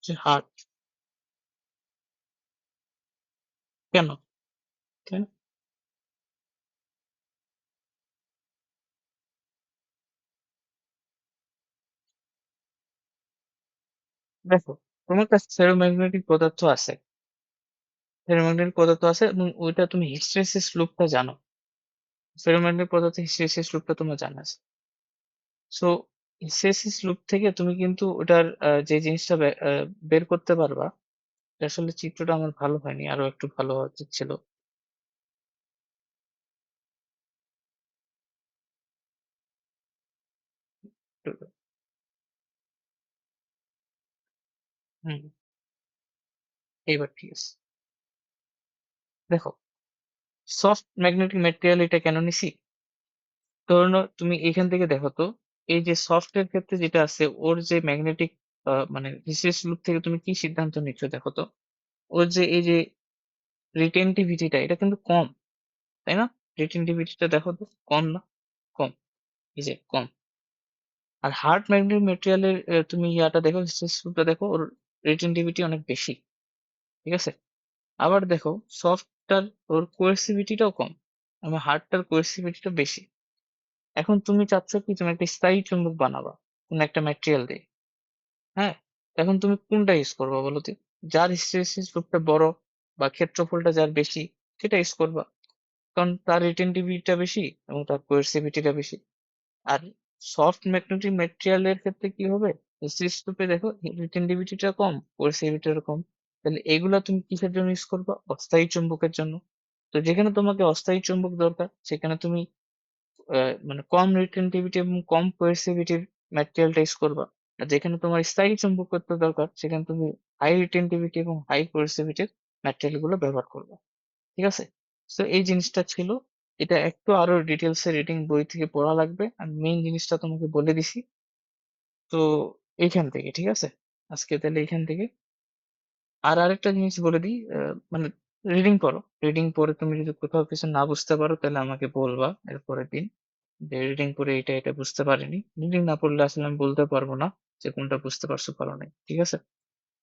যে হার্ড। কেন? কেন? দেখো, তোমার কাছে ফেরোম্যাগনেটিক পদার্থ আছে, ফেরোম্যাগনেটিক পদার্থ আছে, এবং ওইটা তুমি হিস্টেরিসিস লুপটা জানো। ফেরোম্যাগনেটিক পদার্থের হিস্টেরিসিস লুপটা তোমার জানা আছে। সো হিস্টেরিসিস লুপ থেকে তুমি কিন্তু ওটার যে জিনিসটা বের করতে পারবা। আসলে চিত্রটা আমার ভালো হয়নি, আরো একটু ভালো হওয়া উচিত ছিল। হুম, এইবার ঠিক আছে। দেখো, সফট ম্যাগনেটিক ম্যাটেরিয়াল এটা কেন নিছি? ধরে নাও তুমি এখান থেকে দেখো তো, এই যে সফট এর ক্ষেত্রে যেটা আছে ওর যে ম্যাগনেটিক মানে হিস্টেরেসিস লুপ থেকে তুমি কি সিদ্ধান্ত নিচ্ছ দেখো তো? ওর যে এই যে রিটেনটিভিটিটা এটা কিন্তু কম, তাই না? রিটেনটিভিটিটা দেখো তো কম না? কম। এই যে কম। আর হার্ড ম্যাগনেটিক ম্যাটেরিয়ালের তুমি ইয়াটা দেখো, হিস্টেরেসিস লুপটা দেখো, ওর রিটেনটিভিটি অনেক বেশি। ঠিক আছে? আবার দেখো সফটটার ওর কোয়েরসিভিটিটাও কম। আবার হার্ডটার কোয়েরসিভিটিটা বেশি। এখন তুমি চাচ্ছ কি তুমি একটা স্থায়ী চুম্বক বানাবা কোন একটা ম্যাটেরিয়াল দিয়ে, হ্যাঁ? এখন তুমি কোনটা ইউজ করবা বলো তো? যার হিস্টেরেসিস লুপটা বড় বা ক্ষেত্রফলটা যার বেশি সেটা ইউজ করবা, কারণ তার রিটেনটিভিটিটা বেশি এবং তার কোয়েরসিভিটিটা বেশি। আর সফট ম্যাগনেটিক ম্যাটেরিয়াল এর ক্ষেত্রে কি হবে, হিস্টেরেসিস লুপে দেখো রিটেনটিভিটিটা কম, কোয়েরসিভিটিটা কম। তাহলে এগুলা তুমি কিসের জন্য ইউজ করবা? অস্থায়ী চুম্বকের জন্য। তো যেখানে তোমাকে অস্থায়ী চুম্বক দরকার সেখানে তুমি মানে কম রিটেনটিভিটি এবং কম কোয়েরসিভিটির ম্যাটেরিয়ালটা ইউজ করবা। আর যেখানে তোমার স্থায়ী চুম্বকত্ব দরকার সেখানে তুমি হাই রিটেনটিভিটি এবং হাই কোয়েরসিভিটির ম্যাটেরিয়াল গুলো ব্যবহার করবে। ঠিক আছে? সো এই জিনিসটা ছিল। এটা একটু আরো ডিটেলস এ রিডিং বই থেকে পড়া লাগবে। আমি মেইন জিনিসটা তোমাকে বলে দিছি। তো এইখান থেকে ঠিক আছে? আজকে তাহলে এইখান থেকে। আর আরেকটা জিনিস বলে দিই, মানে রিডিং পড়ো। রিডিং পড়ে তুমি যদি কোথাও কিছু না বুঝতে পারো তাহলে আমাকে বলবা এর পরের দিন যে রিডিং পড়ে এটা বুঝতে পারিনি। রিডিং না পড়লে আসলে আমি বলতে পারবো না যে কোনটা বুঝতে পারছো পারো নাই। ঠিক আছে?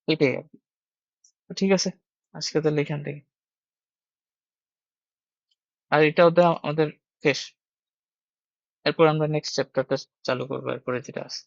এটাই আর কি। তো ঠিক আছে, আজকে তাহলে এখান থেকে। আর এটা ওদের আমাদের শেষ। এরপর আমরা নেক্সট চ্যাপ্টারটা চালু করবো এরপরে যেটা আছে।